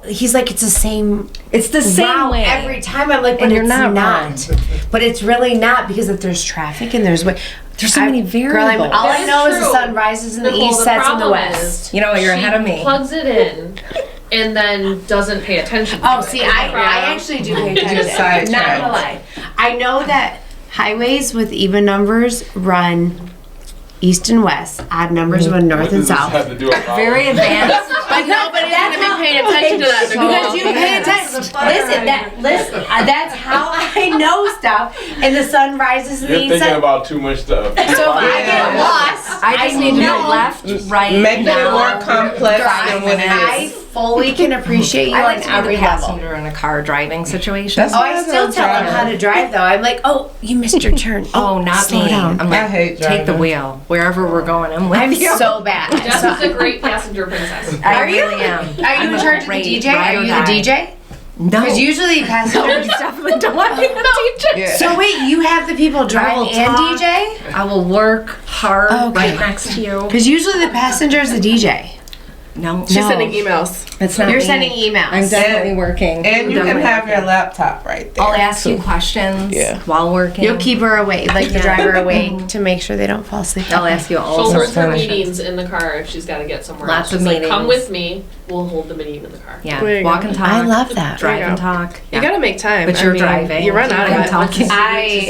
[SPEAKER 5] He's like, it's the same.
[SPEAKER 2] It's the same
[SPEAKER 5] route
[SPEAKER 2] way.
[SPEAKER 5] every time. I'm like, but
[SPEAKER 2] And you're
[SPEAKER 5] it's
[SPEAKER 2] not
[SPEAKER 5] not.
[SPEAKER 2] wrong.
[SPEAKER 5] But it's really not, because if there's traffic and there's
[SPEAKER 2] There's so many variables.
[SPEAKER 5] All I
[SPEAKER 7] That's
[SPEAKER 5] know is the
[SPEAKER 7] true.
[SPEAKER 5] sun rises in the
[SPEAKER 7] Nicole,
[SPEAKER 5] east,
[SPEAKER 7] the
[SPEAKER 5] sets in the
[SPEAKER 7] problem
[SPEAKER 5] west.
[SPEAKER 7] is
[SPEAKER 2] You know what, you're
[SPEAKER 7] she
[SPEAKER 2] ahead of me.
[SPEAKER 7] plugs it in and then doesn't pay attention to
[SPEAKER 5] Oh,
[SPEAKER 7] it.
[SPEAKER 5] see, I actually do pay attention.
[SPEAKER 3] Just sidetracked.
[SPEAKER 5] Not gonna lie. I know that highways with even numbers run east and west, odd numbers run north and south.
[SPEAKER 2] Very advanced.
[SPEAKER 1] But nobody's going to be paying attention to that, Nicole.
[SPEAKER 5] Because you pay attention. Listen, that's how I know stuff. And the sun rises in the
[SPEAKER 6] You're
[SPEAKER 5] east
[SPEAKER 6] thinking
[SPEAKER 5] side.
[SPEAKER 6] about too much stuff.
[SPEAKER 5] So if I get lost,
[SPEAKER 2] I just need to go left, right,
[SPEAKER 3] Making it
[SPEAKER 2] now.
[SPEAKER 3] more complex than what it
[SPEAKER 5] I
[SPEAKER 3] is.
[SPEAKER 5] fully can appreciate you
[SPEAKER 2] I like
[SPEAKER 5] on
[SPEAKER 2] to be
[SPEAKER 5] every
[SPEAKER 2] the
[SPEAKER 5] level.
[SPEAKER 2] passenger in a car driving situation.
[SPEAKER 3] That's
[SPEAKER 5] Oh, I still tell them how to drive though. I'm like, oh, you missed your turn.
[SPEAKER 2] Oh, not
[SPEAKER 5] slow
[SPEAKER 2] me.
[SPEAKER 5] down.
[SPEAKER 2] I'm like,
[SPEAKER 3] I hate
[SPEAKER 2] take the
[SPEAKER 3] driving.
[SPEAKER 2] wheel. Wherever we're going, I'm with
[SPEAKER 5] I'm
[SPEAKER 2] you.
[SPEAKER 5] so bad.
[SPEAKER 7] Jess is a great passenger princess.
[SPEAKER 2] I
[SPEAKER 5] Are you?
[SPEAKER 2] really am.
[SPEAKER 5] Are you
[SPEAKER 2] I'm
[SPEAKER 5] in
[SPEAKER 2] a
[SPEAKER 5] charge of the
[SPEAKER 2] great
[SPEAKER 5] DJ?
[SPEAKER 2] ride
[SPEAKER 5] Are
[SPEAKER 2] or
[SPEAKER 5] you
[SPEAKER 2] die.
[SPEAKER 5] the DJ?
[SPEAKER 2] No.
[SPEAKER 5] Because usually passengers.
[SPEAKER 2] definitely don't want to be the DJ.
[SPEAKER 3] Yeah.
[SPEAKER 5] So wait, you have the people drive
[SPEAKER 2] will
[SPEAKER 5] and
[SPEAKER 2] talk.
[SPEAKER 5] DJ?
[SPEAKER 2] I will work hard
[SPEAKER 5] Okay.
[SPEAKER 2] right next to you.
[SPEAKER 5] Because usually the passenger is the DJ.
[SPEAKER 2] No,
[SPEAKER 1] She's sending emails.
[SPEAKER 2] it's not
[SPEAKER 5] You're
[SPEAKER 2] me.
[SPEAKER 5] sending emails.
[SPEAKER 2] I'm definitely working.
[SPEAKER 3] And you can
[SPEAKER 2] Definitely
[SPEAKER 3] have your
[SPEAKER 2] working.
[SPEAKER 3] laptop right there.
[SPEAKER 2] I'll ask you
[SPEAKER 3] too.
[SPEAKER 2] questions
[SPEAKER 3] Yeah.
[SPEAKER 2] while working.
[SPEAKER 5] You'll keep her awake, like the
[SPEAKER 2] Yeah.
[SPEAKER 5] driver awake, to make sure they don't fall asleep.
[SPEAKER 2] I'll ask you all
[SPEAKER 7] She'll
[SPEAKER 2] sorts
[SPEAKER 7] hold
[SPEAKER 2] of
[SPEAKER 7] her
[SPEAKER 2] questions.
[SPEAKER 7] meetings in the car if she's got to get somewhere.
[SPEAKER 2] Lots
[SPEAKER 7] else.
[SPEAKER 2] of
[SPEAKER 7] She's like, come
[SPEAKER 2] meetings.
[SPEAKER 7] with me. We'll hold the meeting in the car.
[SPEAKER 2] Yeah,
[SPEAKER 1] There you
[SPEAKER 2] walk
[SPEAKER 1] go.
[SPEAKER 2] and talk.
[SPEAKER 5] I love that.
[SPEAKER 2] Drive
[SPEAKER 1] There you
[SPEAKER 2] and
[SPEAKER 1] go.
[SPEAKER 2] talk.
[SPEAKER 1] You gotta make time.
[SPEAKER 2] But
[SPEAKER 1] I
[SPEAKER 2] you're
[SPEAKER 1] mean,
[SPEAKER 2] driving.
[SPEAKER 1] You run out of
[SPEAKER 2] I'm
[SPEAKER 1] it.
[SPEAKER 2] talking.
[SPEAKER 5] I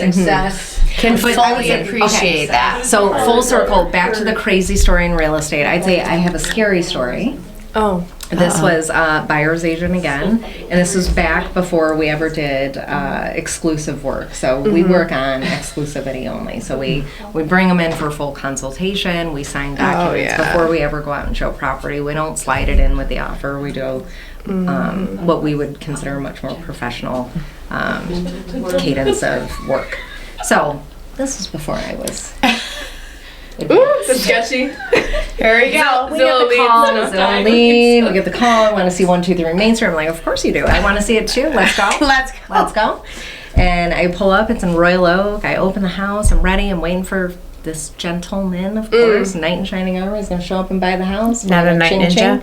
[SPEAKER 5] can
[SPEAKER 2] But I
[SPEAKER 5] fully
[SPEAKER 2] would say-
[SPEAKER 5] appreciate that.
[SPEAKER 2] So full circle, back to the crazy story in real estate. I'd say I have a scary story.
[SPEAKER 1] Oh.
[SPEAKER 2] This was buyer's agent again, and this was back before we ever did exclusive work. So we work on exclusivity only. So we bring them in for full consultation. We sign documents
[SPEAKER 1] yeah.
[SPEAKER 2] before we ever go out and show property. We don't slide it in with the offer. We do what we would consider a much more professional cadence of work. So this was before I was.
[SPEAKER 1] Ooh, the sketchy.
[SPEAKER 5] Here we go.
[SPEAKER 2] We get the call, Zillow lead. We get the call. I want to see 123 Main Street. I'm like, of course you do. I want to see it too. Let's go. Let's go. And I pull up. It's in Royal Oak. I open the house. I'm ready. I'm waiting for this gentleman, of course, knight in shining armor. He's going to show up and buy the house.
[SPEAKER 5] Not a night
[SPEAKER 2] Ching,
[SPEAKER 5] ninja.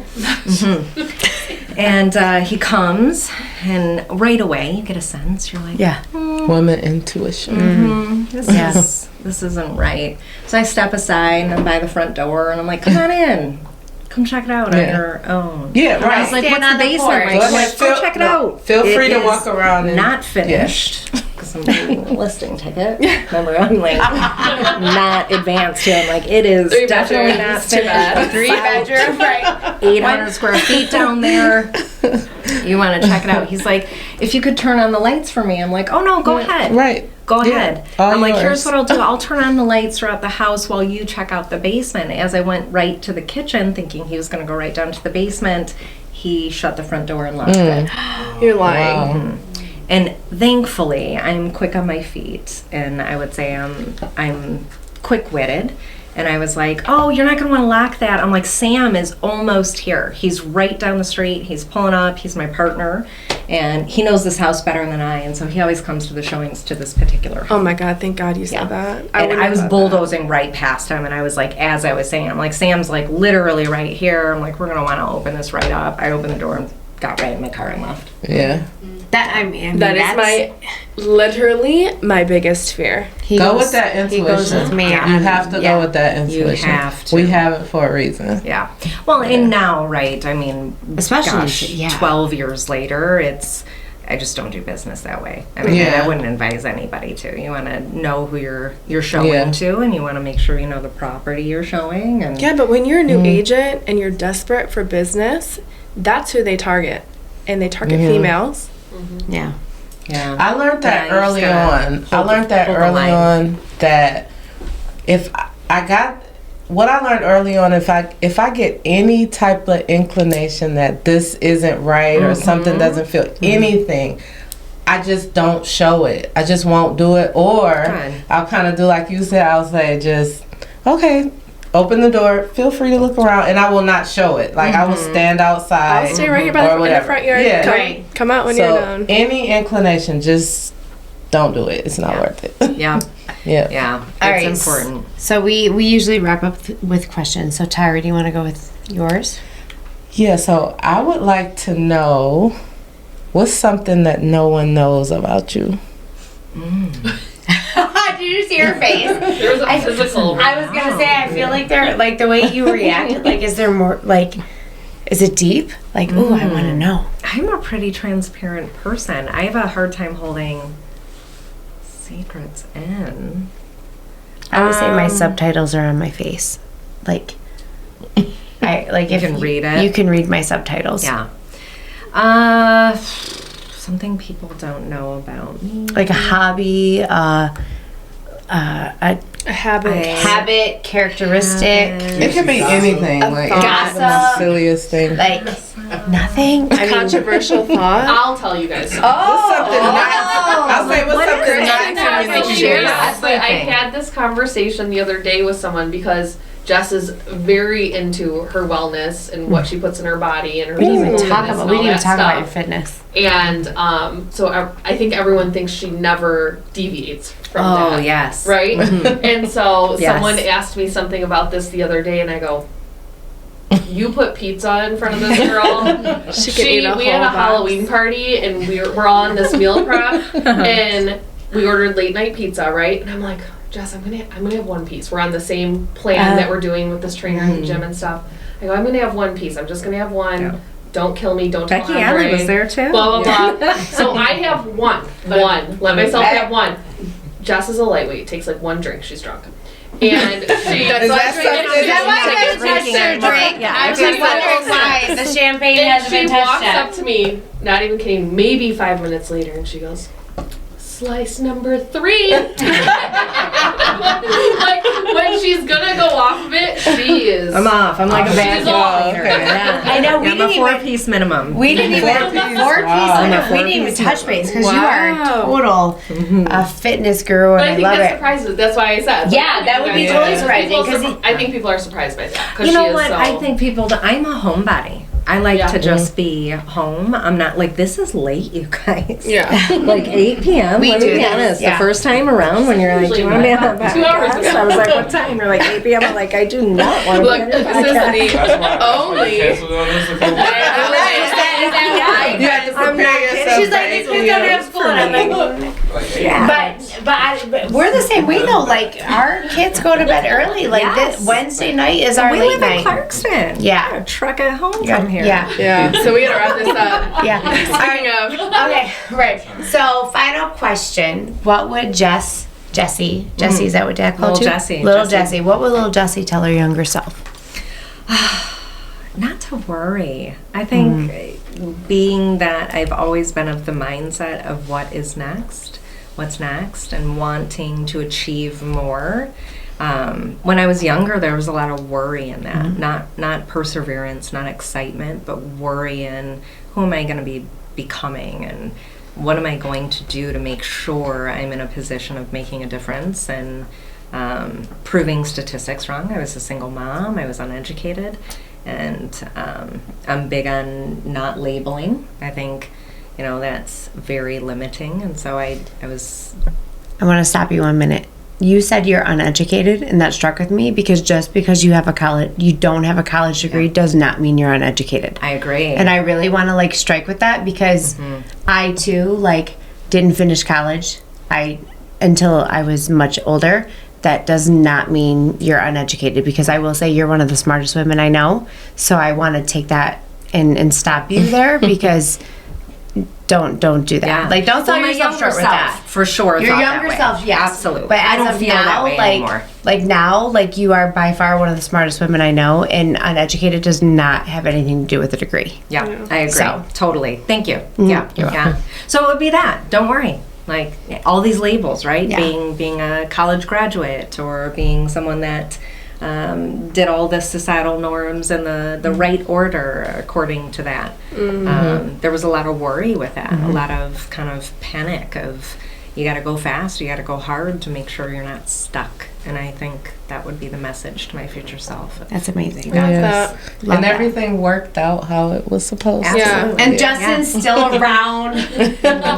[SPEAKER 2] ching. And he comes, and right away you get a sense. You're like,
[SPEAKER 5] Yeah.
[SPEAKER 3] Woman intuition.
[SPEAKER 2] this isn't right. So I step aside and I'm by the front door and I'm like, come on in. Come check it out on
[SPEAKER 3] Yeah.
[SPEAKER 2] your own.
[SPEAKER 3] Yeah, right.
[SPEAKER 2] I was like,
[SPEAKER 5] Stand
[SPEAKER 2] what's
[SPEAKER 5] on
[SPEAKER 2] the
[SPEAKER 5] the
[SPEAKER 2] basement
[SPEAKER 5] porch.
[SPEAKER 2] like?
[SPEAKER 3] Go
[SPEAKER 2] I'm
[SPEAKER 3] ahead,
[SPEAKER 2] like, go check it out.
[SPEAKER 3] Feel free
[SPEAKER 2] It
[SPEAKER 3] to
[SPEAKER 2] is
[SPEAKER 3] walk around and
[SPEAKER 2] not finished. Because I'm getting a listing ticket. Remember, I'm like not advanced here. I'm like, it is
[SPEAKER 1] Three
[SPEAKER 2] definitely
[SPEAKER 1] bedrooms,
[SPEAKER 2] not
[SPEAKER 1] too bad.
[SPEAKER 2] finished.
[SPEAKER 5] 3 bedroom, right?
[SPEAKER 2] 800 square feet down there. You want to check it out. He's like, if you could turn on the lights for me. I'm like, oh no, go ahead.
[SPEAKER 3] Right.
[SPEAKER 2] Go
[SPEAKER 3] Yeah,
[SPEAKER 2] ahead.
[SPEAKER 3] all
[SPEAKER 2] I'm like,
[SPEAKER 3] yours.
[SPEAKER 2] here's what I'll do. I'll turn on the lights throughout the house while you check out the basement. As I went right to the kitchen, thinking he was going to go right down to the basement, he shut the front door and locked it.
[SPEAKER 1] You're lying.
[SPEAKER 3] Wow.
[SPEAKER 2] And thankfully, I'm quick on my feet, and I would say I'm quick-witted. And I was like, oh, you're not going to want to lock that. I'm like, Sam is almost here. He's right down the street. He's pulling up. He's my partner. And he knows this house better than I. And so he always comes to the showings to this particular house.
[SPEAKER 1] Oh my God! Thank God you said that.
[SPEAKER 2] And
[SPEAKER 1] wouldn't
[SPEAKER 2] I
[SPEAKER 1] have
[SPEAKER 2] was
[SPEAKER 1] thought
[SPEAKER 2] bulldozing right past him. And I was like, as I was saying, I'm like, Sam's like literally right here. I'm like, we're going to want to open this right up. I opened the door and got right in my car and left.
[SPEAKER 3] Yeah.
[SPEAKER 5] That I mean,
[SPEAKER 1] That is literally my biggest fear.
[SPEAKER 3] Go with that intuition.
[SPEAKER 5] He goes with me.
[SPEAKER 3] You have to go with that
[SPEAKER 2] You
[SPEAKER 3] intuition.
[SPEAKER 2] have to.
[SPEAKER 3] We have it for a reason.
[SPEAKER 2] Yeah. Well, and now, right, I mean,
[SPEAKER 5] Especially,
[SPEAKER 2] gosh,
[SPEAKER 5] yeah.
[SPEAKER 2] 12 years later, I just don't do business that way. I mean,
[SPEAKER 3] Yeah.
[SPEAKER 2] I wouldn't advise anybody to. You want to know who you're showing
[SPEAKER 3] Yeah.
[SPEAKER 2] to, and you want to make sure you know the property you're showing. And
[SPEAKER 1] Yeah, but when you're a new agent and you're desperate for business, that's who they target, and they target females.
[SPEAKER 5] Yeah.
[SPEAKER 2] yeah.
[SPEAKER 3] I learned that
[SPEAKER 2] Yeah, you just
[SPEAKER 3] early
[SPEAKER 2] gotta
[SPEAKER 3] on. I
[SPEAKER 2] hold-
[SPEAKER 3] learned that
[SPEAKER 2] hold the
[SPEAKER 3] early
[SPEAKER 2] line.
[SPEAKER 3] on that if I got what I learned early on, if I get any type of inclination that this isn't right or something doesn't feel anything, I just don't show it. I just won't do it. Or
[SPEAKER 2] Good.
[SPEAKER 3] I'll kind of do like you said. I'll say just okay. Open the door. Feel free to look around, and I will not show it. Like I will stand outside.
[SPEAKER 1] I'll stay right here by
[SPEAKER 3] or
[SPEAKER 1] in the
[SPEAKER 3] whatever.
[SPEAKER 1] front yard.
[SPEAKER 3] Yeah.
[SPEAKER 1] Come,
[SPEAKER 5] Right.
[SPEAKER 1] come out when
[SPEAKER 3] So
[SPEAKER 1] you're done.
[SPEAKER 3] any inclination, just don't do it. It's not worth it.
[SPEAKER 2] Yeah.
[SPEAKER 3] Yeah.
[SPEAKER 2] Yeah.
[SPEAKER 5] All
[SPEAKER 2] It's
[SPEAKER 5] right.
[SPEAKER 2] important.
[SPEAKER 5] So we usually wrap up with questions. So Tyra, do you want to go with yours?
[SPEAKER 3] Yeah, so I would like to know what's something that no one knows about you.
[SPEAKER 5] Did you see her face?
[SPEAKER 7] There's a physical.
[SPEAKER 5] I was gonna say, I feel like they're like the way you reacted. Like, is there more? Like, is it deep? Like, ooh, I want to know.
[SPEAKER 2] I'm a pretty transparent person. I have a hard time holding secrets in.
[SPEAKER 5] I would say my subtitles are on my face. Like, I like if
[SPEAKER 2] can read it.
[SPEAKER 5] You can read my subtitles.
[SPEAKER 2] Yeah. Something people don't know about me.
[SPEAKER 5] Like a hobby.
[SPEAKER 1] A
[SPEAKER 5] habit, characteristic,
[SPEAKER 3] It could be anything. Like
[SPEAKER 5] gossip.
[SPEAKER 3] the silliest thing.
[SPEAKER 5] like nothing. I mean,
[SPEAKER 1] Controversial thought.
[SPEAKER 7] I'll tell you guys.
[SPEAKER 3] I'll say what's something not
[SPEAKER 7] I'm not
[SPEAKER 3] to
[SPEAKER 7] really
[SPEAKER 3] share.
[SPEAKER 7] serious, but I had this conversation the other day with someone because Jess is very into her wellness and what she puts in her body and her
[SPEAKER 5] we didn't even
[SPEAKER 7] food
[SPEAKER 5] talk
[SPEAKER 7] and
[SPEAKER 5] about.
[SPEAKER 7] all
[SPEAKER 5] We didn't even
[SPEAKER 7] that
[SPEAKER 5] talk about
[SPEAKER 7] stuff.
[SPEAKER 5] your fitness.
[SPEAKER 7] And so I think everyone thinks she never deviates from that.
[SPEAKER 2] Oh, yes.
[SPEAKER 7] Right? And so
[SPEAKER 2] Yes.
[SPEAKER 7] someone asked me something about this the other day, and I go, you put pizza in front of this girl.
[SPEAKER 1] She could eat a
[SPEAKER 7] we had a
[SPEAKER 1] whole box.
[SPEAKER 7] Halloween party, and we're all on this meal prep, and we ordered late night pizza, right? And I'm like, Jess, I'm gonna have one piece. We're on the same plan that we're doing with this trainer in the gym and stuff. I go, I'm gonna have one piece. I'm just gonna have one.
[SPEAKER 2] Yeah.
[SPEAKER 7] Don't kill me. Don't
[SPEAKER 2] Becky
[SPEAKER 7] tell
[SPEAKER 2] Allen
[SPEAKER 7] Andre.
[SPEAKER 2] was there too.
[SPEAKER 7] Blah blah blah. So I have one. Let myself have one. Jess is a lightweight. Takes like one drink. She's drunk. And she
[SPEAKER 3] Is that
[SPEAKER 5] why I haven't touched her drink?
[SPEAKER 2] Yeah,
[SPEAKER 5] I was just wondering why the champagne
[SPEAKER 7] and
[SPEAKER 5] hasn't
[SPEAKER 7] she
[SPEAKER 5] been touched
[SPEAKER 7] walks
[SPEAKER 5] yet.
[SPEAKER 7] up to me, not even kidding, maybe 5 minutes later, and she goes, slice number 3. Like, when she's gonna go off of it, she is.
[SPEAKER 2] I'm off. I'm like a bad
[SPEAKER 7] She's off.
[SPEAKER 2] girl. Yeah.
[SPEAKER 5] I know, we
[SPEAKER 2] I'm a
[SPEAKER 5] didn't even-
[SPEAKER 2] 4-piece minimum.
[SPEAKER 5] We didn't even
[SPEAKER 3] Four-piece.
[SPEAKER 5] we didn't even touch base because you are a total fitness guru,
[SPEAKER 7] But
[SPEAKER 5] and
[SPEAKER 7] I
[SPEAKER 5] I
[SPEAKER 7] think
[SPEAKER 5] love
[SPEAKER 7] that
[SPEAKER 5] it.
[SPEAKER 7] surprises. That's why I said.
[SPEAKER 5] Yeah, that would be
[SPEAKER 7] Yeah.
[SPEAKER 5] totally surprising
[SPEAKER 7] People
[SPEAKER 5] because
[SPEAKER 7] I think people are surprised by that. 'Cause
[SPEAKER 2] You know
[SPEAKER 7] she is
[SPEAKER 2] what?
[SPEAKER 7] So,
[SPEAKER 2] I think people. I'm a homebody. I like
[SPEAKER 7] Yeah.
[SPEAKER 2] to just be home. I'm not like, this is late, you guys.
[SPEAKER 1] Yeah.
[SPEAKER 2] Like 8 p.m.
[SPEAKER 5] We
[SPEAKER 2] Let
[SPEAKER 5] do
[SPEAKER 2] me be
[SPEAKER 5] this,
[SPEAKER 2] honest.
[SPEAKER 5] yeah.
[SPEAKER 2] The first time around when you're like, do you want to be on the
[SPEAKER 7] 2 hours
[SPEAKER 2] podcast?
[SPEAKER 7] ago.
[SPEAKER 2] I was like, what time? You're like 8 p.m. I'm like, I do not want to
[SPEAKER 1] Look,
[SPEAKER 2] be on
[SPEAKER 1] this
[SPEAKER 2] your
[SPEAKER 1] is
[SPEAKER 2] podcast.
[SPEAKER 1] the
[SPEAKER 6] That's why
[SPEAKER 1] only.
[SPEAKER 6] canceled on us a couple weeks.
[SPEAKER 3] You have to prepare yourself.
[SPEAKER 5] She's like, these kids don't have school, and I'm like,
[SPEAKER 2] Yeah.
[SPEAKER 5] but we're the same way though. Like our kids go to bed early. Like
[SPEAKER 2] Yes.
[SPEAKER 5] this Wednesday night is our
[SPEAKER 2] we
[SPEAKER 5] late
[SPEAKER 2] live in
[SPEAKER 5] night.
[SPEAKER 2] Clarkston.
[SPEAKER 5] Yeah.
[SPEAKER 2] A truck at home
[SPEAKER 5] Yeah,
[SPEAKER 2] from here.
[SPEAKER 5] yeah.
[SPEAKER 1] Yeah. So we gotta wrap this up.
[SPEAKER 5] Yeah.
[SPEAKER 1] Speaking of.
[SPEAKER 5] Okay, right. So, final question. What would Jessie, is that what Dad called
[SPEAKER 2] Little
[SPEAKER 5] you?
[SPEAKER 2] Jessie,
[SPEAKER 5] Little
[SPEAKER 2] Jessie.
[SPEAKER 5] Jessie. What would little Jessie tell her younger self?
[SPEAKER 2] Not to worry. I think being that I've always been of the mindset of what's next, and wanting to achieve more. When I was younger, there was a lot of worry in that. Not perseverance, not excitement, but worry in who am I going to be becoming, and what am I going to do to make sure I'm in a position of making a difference and proving statistics wrong. I was a single mom. I was uneducated. And I'm big on not labeling. I think, that's very limiting. And so I
[SPEAKER 5] want to stop you 1 minute. You said you're uneducated, and that struck with me because just because you don't have a college degree does not mean you're uneducated.
[SPEAKER 2] I agree.
[SPEAKER 5] And I really want to strike with that because I too didn't finish college until I was much older. That does not mean you're uneducated, because I will say you're one of the smartest women I know. So I want to take that and stop you there because don't do that.
[SPEAKER 2] Yeah.
[SPEAKER 5] Don't sell
[SPEAKER 2] Well, my
[SPEAKER 5] yourself short
[SPEAKER 2] younger
[SPEAKER 5] with that.
[SPEAKER 2] self, for sure.
[SPEAKER 5] Your
[SPEAKER 2] thought
[SPEAKER 5] younger
[SPEAKER 2] that way.
[SPEAKER 5] self, yes.
[SPEAKER 2] Absolutely.
[SPEAKER 5] But
[SPEAKER 2] I
[SPEAKER 5] as
[SPEAKER 2] don't
[SPEAKER 5] of
[SPEAKER 2] feel
[SPEAKER 5] now,
[SPEAKER 2] that way anymore.
[SPEAKER 5] now, you are by far one of the smartest women I know, and uneducated does not have anything to do with a degree.
[SPEAKER 2] Yeah, I agree.
[SPEAKER 5] So.
[SPEAKER 2] Totally. Thank you. Yeah.
[SPEAKER 5] You're
[SPEAKER 2] Yeah. So it would be that. Don't worry. All these labels, right?
[SPEAKER 5] Yeah.
[SPEAKER 2] Being a college graduate, or being someone that did all the societal norms in the right order according to that. There was a lot of worry with that, a lot of kind of panic of you got to go fast, you got to go hard to make sure you're not stuck. And I think that would be the message to my future self.
[SPEAKER 5] That's amazing.
[SPEAKER 3] Yes.
[SPEAKER 5] Love
[SPEAKER 3] And
[SPEAKER 5] that.
[SPEAKER 3] everything worked out how it was supposed to.
[SPEAKER 2] Absolutely.
[SPEAKER 5] And Justin's still around.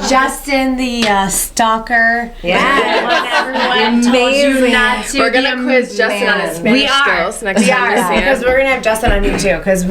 [SPEAKER 5] Justin, the stalker.
[SPEAKER 2] Yeah.
[SPEAKER 5] When everyone told you
[SPEAKER 2] Amazing.
[SPEAKER 5] not to.
[SPEAKER 1] We're gonna
[SPEAKER 5] be a
[SPEAKER 1] quiz Justin on his
[SPEAKER 5] man.
[SPEAKER 1] Spanish
[SPEAKER 5] We are.
[SPEAKER 1] skills next
[SPEAKER 5] We
[SPEAKER 1] time we
[SPEAKER 5] are,
[SPEAKER 1] see
[SPEAKER 5] because
[SPEAKER 1] him.
[SPEAKER 5] we're gonna have Justin on you too. Because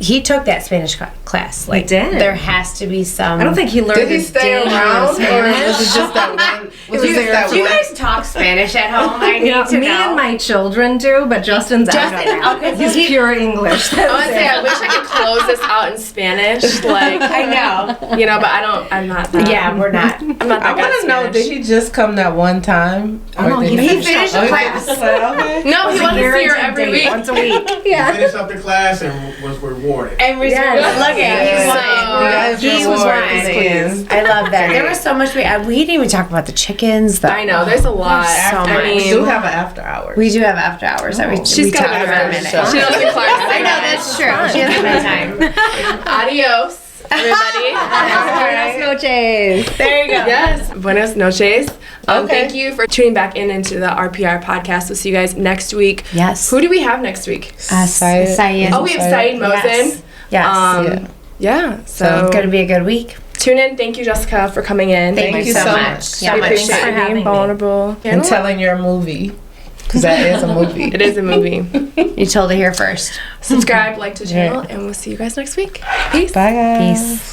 [SPEAKER 5] he took that Spanish class.
[SPEAKER 2] He did.
[SPEAKER 5] There has to be some.
[SPEAKER 2] I don't think he learned
[SPEAKER 3] Did he
[SPEAKER 2] his
[SPEAKER 3] stay
[SPEAKER 2] dangerous
[SPEAKER 3] around, or was
[SPEAKER 2] Spanish.
[SPEAKER 3] it just that one? Was
[SPEAKER 5] Do
[SPEAKER 3] it
[SPEAKER 5] you,
[SPEAKER 3] just that
[SPEAKER 5] do you
[SPEAKER 3] one?
[SPEAKER 5] guys talk Spanish at home? I need to
[SPEAKER 2] Me
[SPEAKER 5] know.
[SPEAKER 2] and my children do, but Justin's out of that.
[SPEAKER 5] okay,
[SPEAKER 2] He's pure English.
[SPEAKER 1] I want to say I wish I could close this out in Spanish.
[SPEAKER 5] I know.
[SPEAKER 1] But I'm not. That,
[SPEAKER 5] Yeah, we're not.
[SPEAKER 1] I'm not that
[SPEAKER 3] I
[SPEAKER 1] good
[SPEAKER 3] want
[SPEAKER 1] at
[SPEAKER 3] to know,
[SPEAKER 1] Spanish.
[SPEAKER 3] did he just come that one time?
[SPEAKER 2] Oh, no,
[SPEAKER 3] Or did
[SPEAKER 2] he
[SPEAKER 5] finished the
[SPEAKER 3] Oh,
[SPEAKER 5] class.
[SPEAKER 3] Okay.
[SPEAKER 1] No, he wants to see her every
[SPEAKER 5] a week. Once a week.
[SPEAKER 2] Yeah.
[SPEAKER 8] Finished up the class and was rewarded.
[SPEAKER 5] And we
[SPEAKER 2] Yes.
[SPEAKER 5] look at he was
[SPEAKER 3] reward
[SPEAKER 5] won.
[SPEAKER 3] at the end.
[SPEAKER 5] I love that. There was so much. We didn't even talk about the chickens.
[SPEAKER 1] I know, there's a lot.
[SPEAKER 5] So
[SPEAKER 1] I
[SPEAKER 5] much.
[SPEAKER 3] We
[SPEAKER 1] mean,
[SPEAKER 3] do have an after hours.
[SPEAKER 5] We do have after hours.
[SPEAKER 1] she's
[SPEAKER 5] we
[SPEAKER 1] got
[SPEAKER 5] talk
[SPEAKER 1] a
[SPEAKER 5] for a
[SPEAKER 1] minute.
[SPEAKER 5] minute.
[SPEAKER 1] She doesn't Clark.
[SPEAKER 5] I know that's true. She has my time.
[SPEAKER 1] Adios, everybody.
[SPEAKER 2] Buenas noches.
[SPEAKER 5] There you go.
[SPEAKER 1] Yes, buenas noches.
[SPEAKER 3] Okay.
[SPEAKER 1] Thank you for tuning back into the RPR podcast. We'll see you guys next week.
[SPEAKER 5] Yes.
[SPEAKER 1] Who do we have next week?
[SPEAKER 5] Syed.
[SPEAKER 1] Oh, we have Saeed Mosin.
[SPEAKER 5] Yes.
[SPEAKER 1] Yeah.
[SPEAKER 5] So it's gonna be a good week.
[SPEAKER 1] Tune in. Thank you, Jessica, for coming in.
[SPEAKER 3] Thank you so much.
[SPEAKER 5] Yeah,
[SPEAKER 1] We
[SPEAKER 5] much.
[SPEAKER 1] appreciate
[SPEAKER 5] Thanks for
[SPEAKER 1] you
[SPEAKER 5] having
[SPEAKER 1] being
[SPEAKER 5] me.
[SPEAKER 1] vulnerable.
[SPEAKER 3] And telling your movie. Because that is a movie.
[SPEAKER 1] It is a movie.
[SPEAKER 5] You told it here first.
[SPEAKER 1] Subscribe, like to the channel, and we'll see you guys next week. Peace.
[SPEAKER 3] Bye, guys.
[SPEAKER 5] Peace.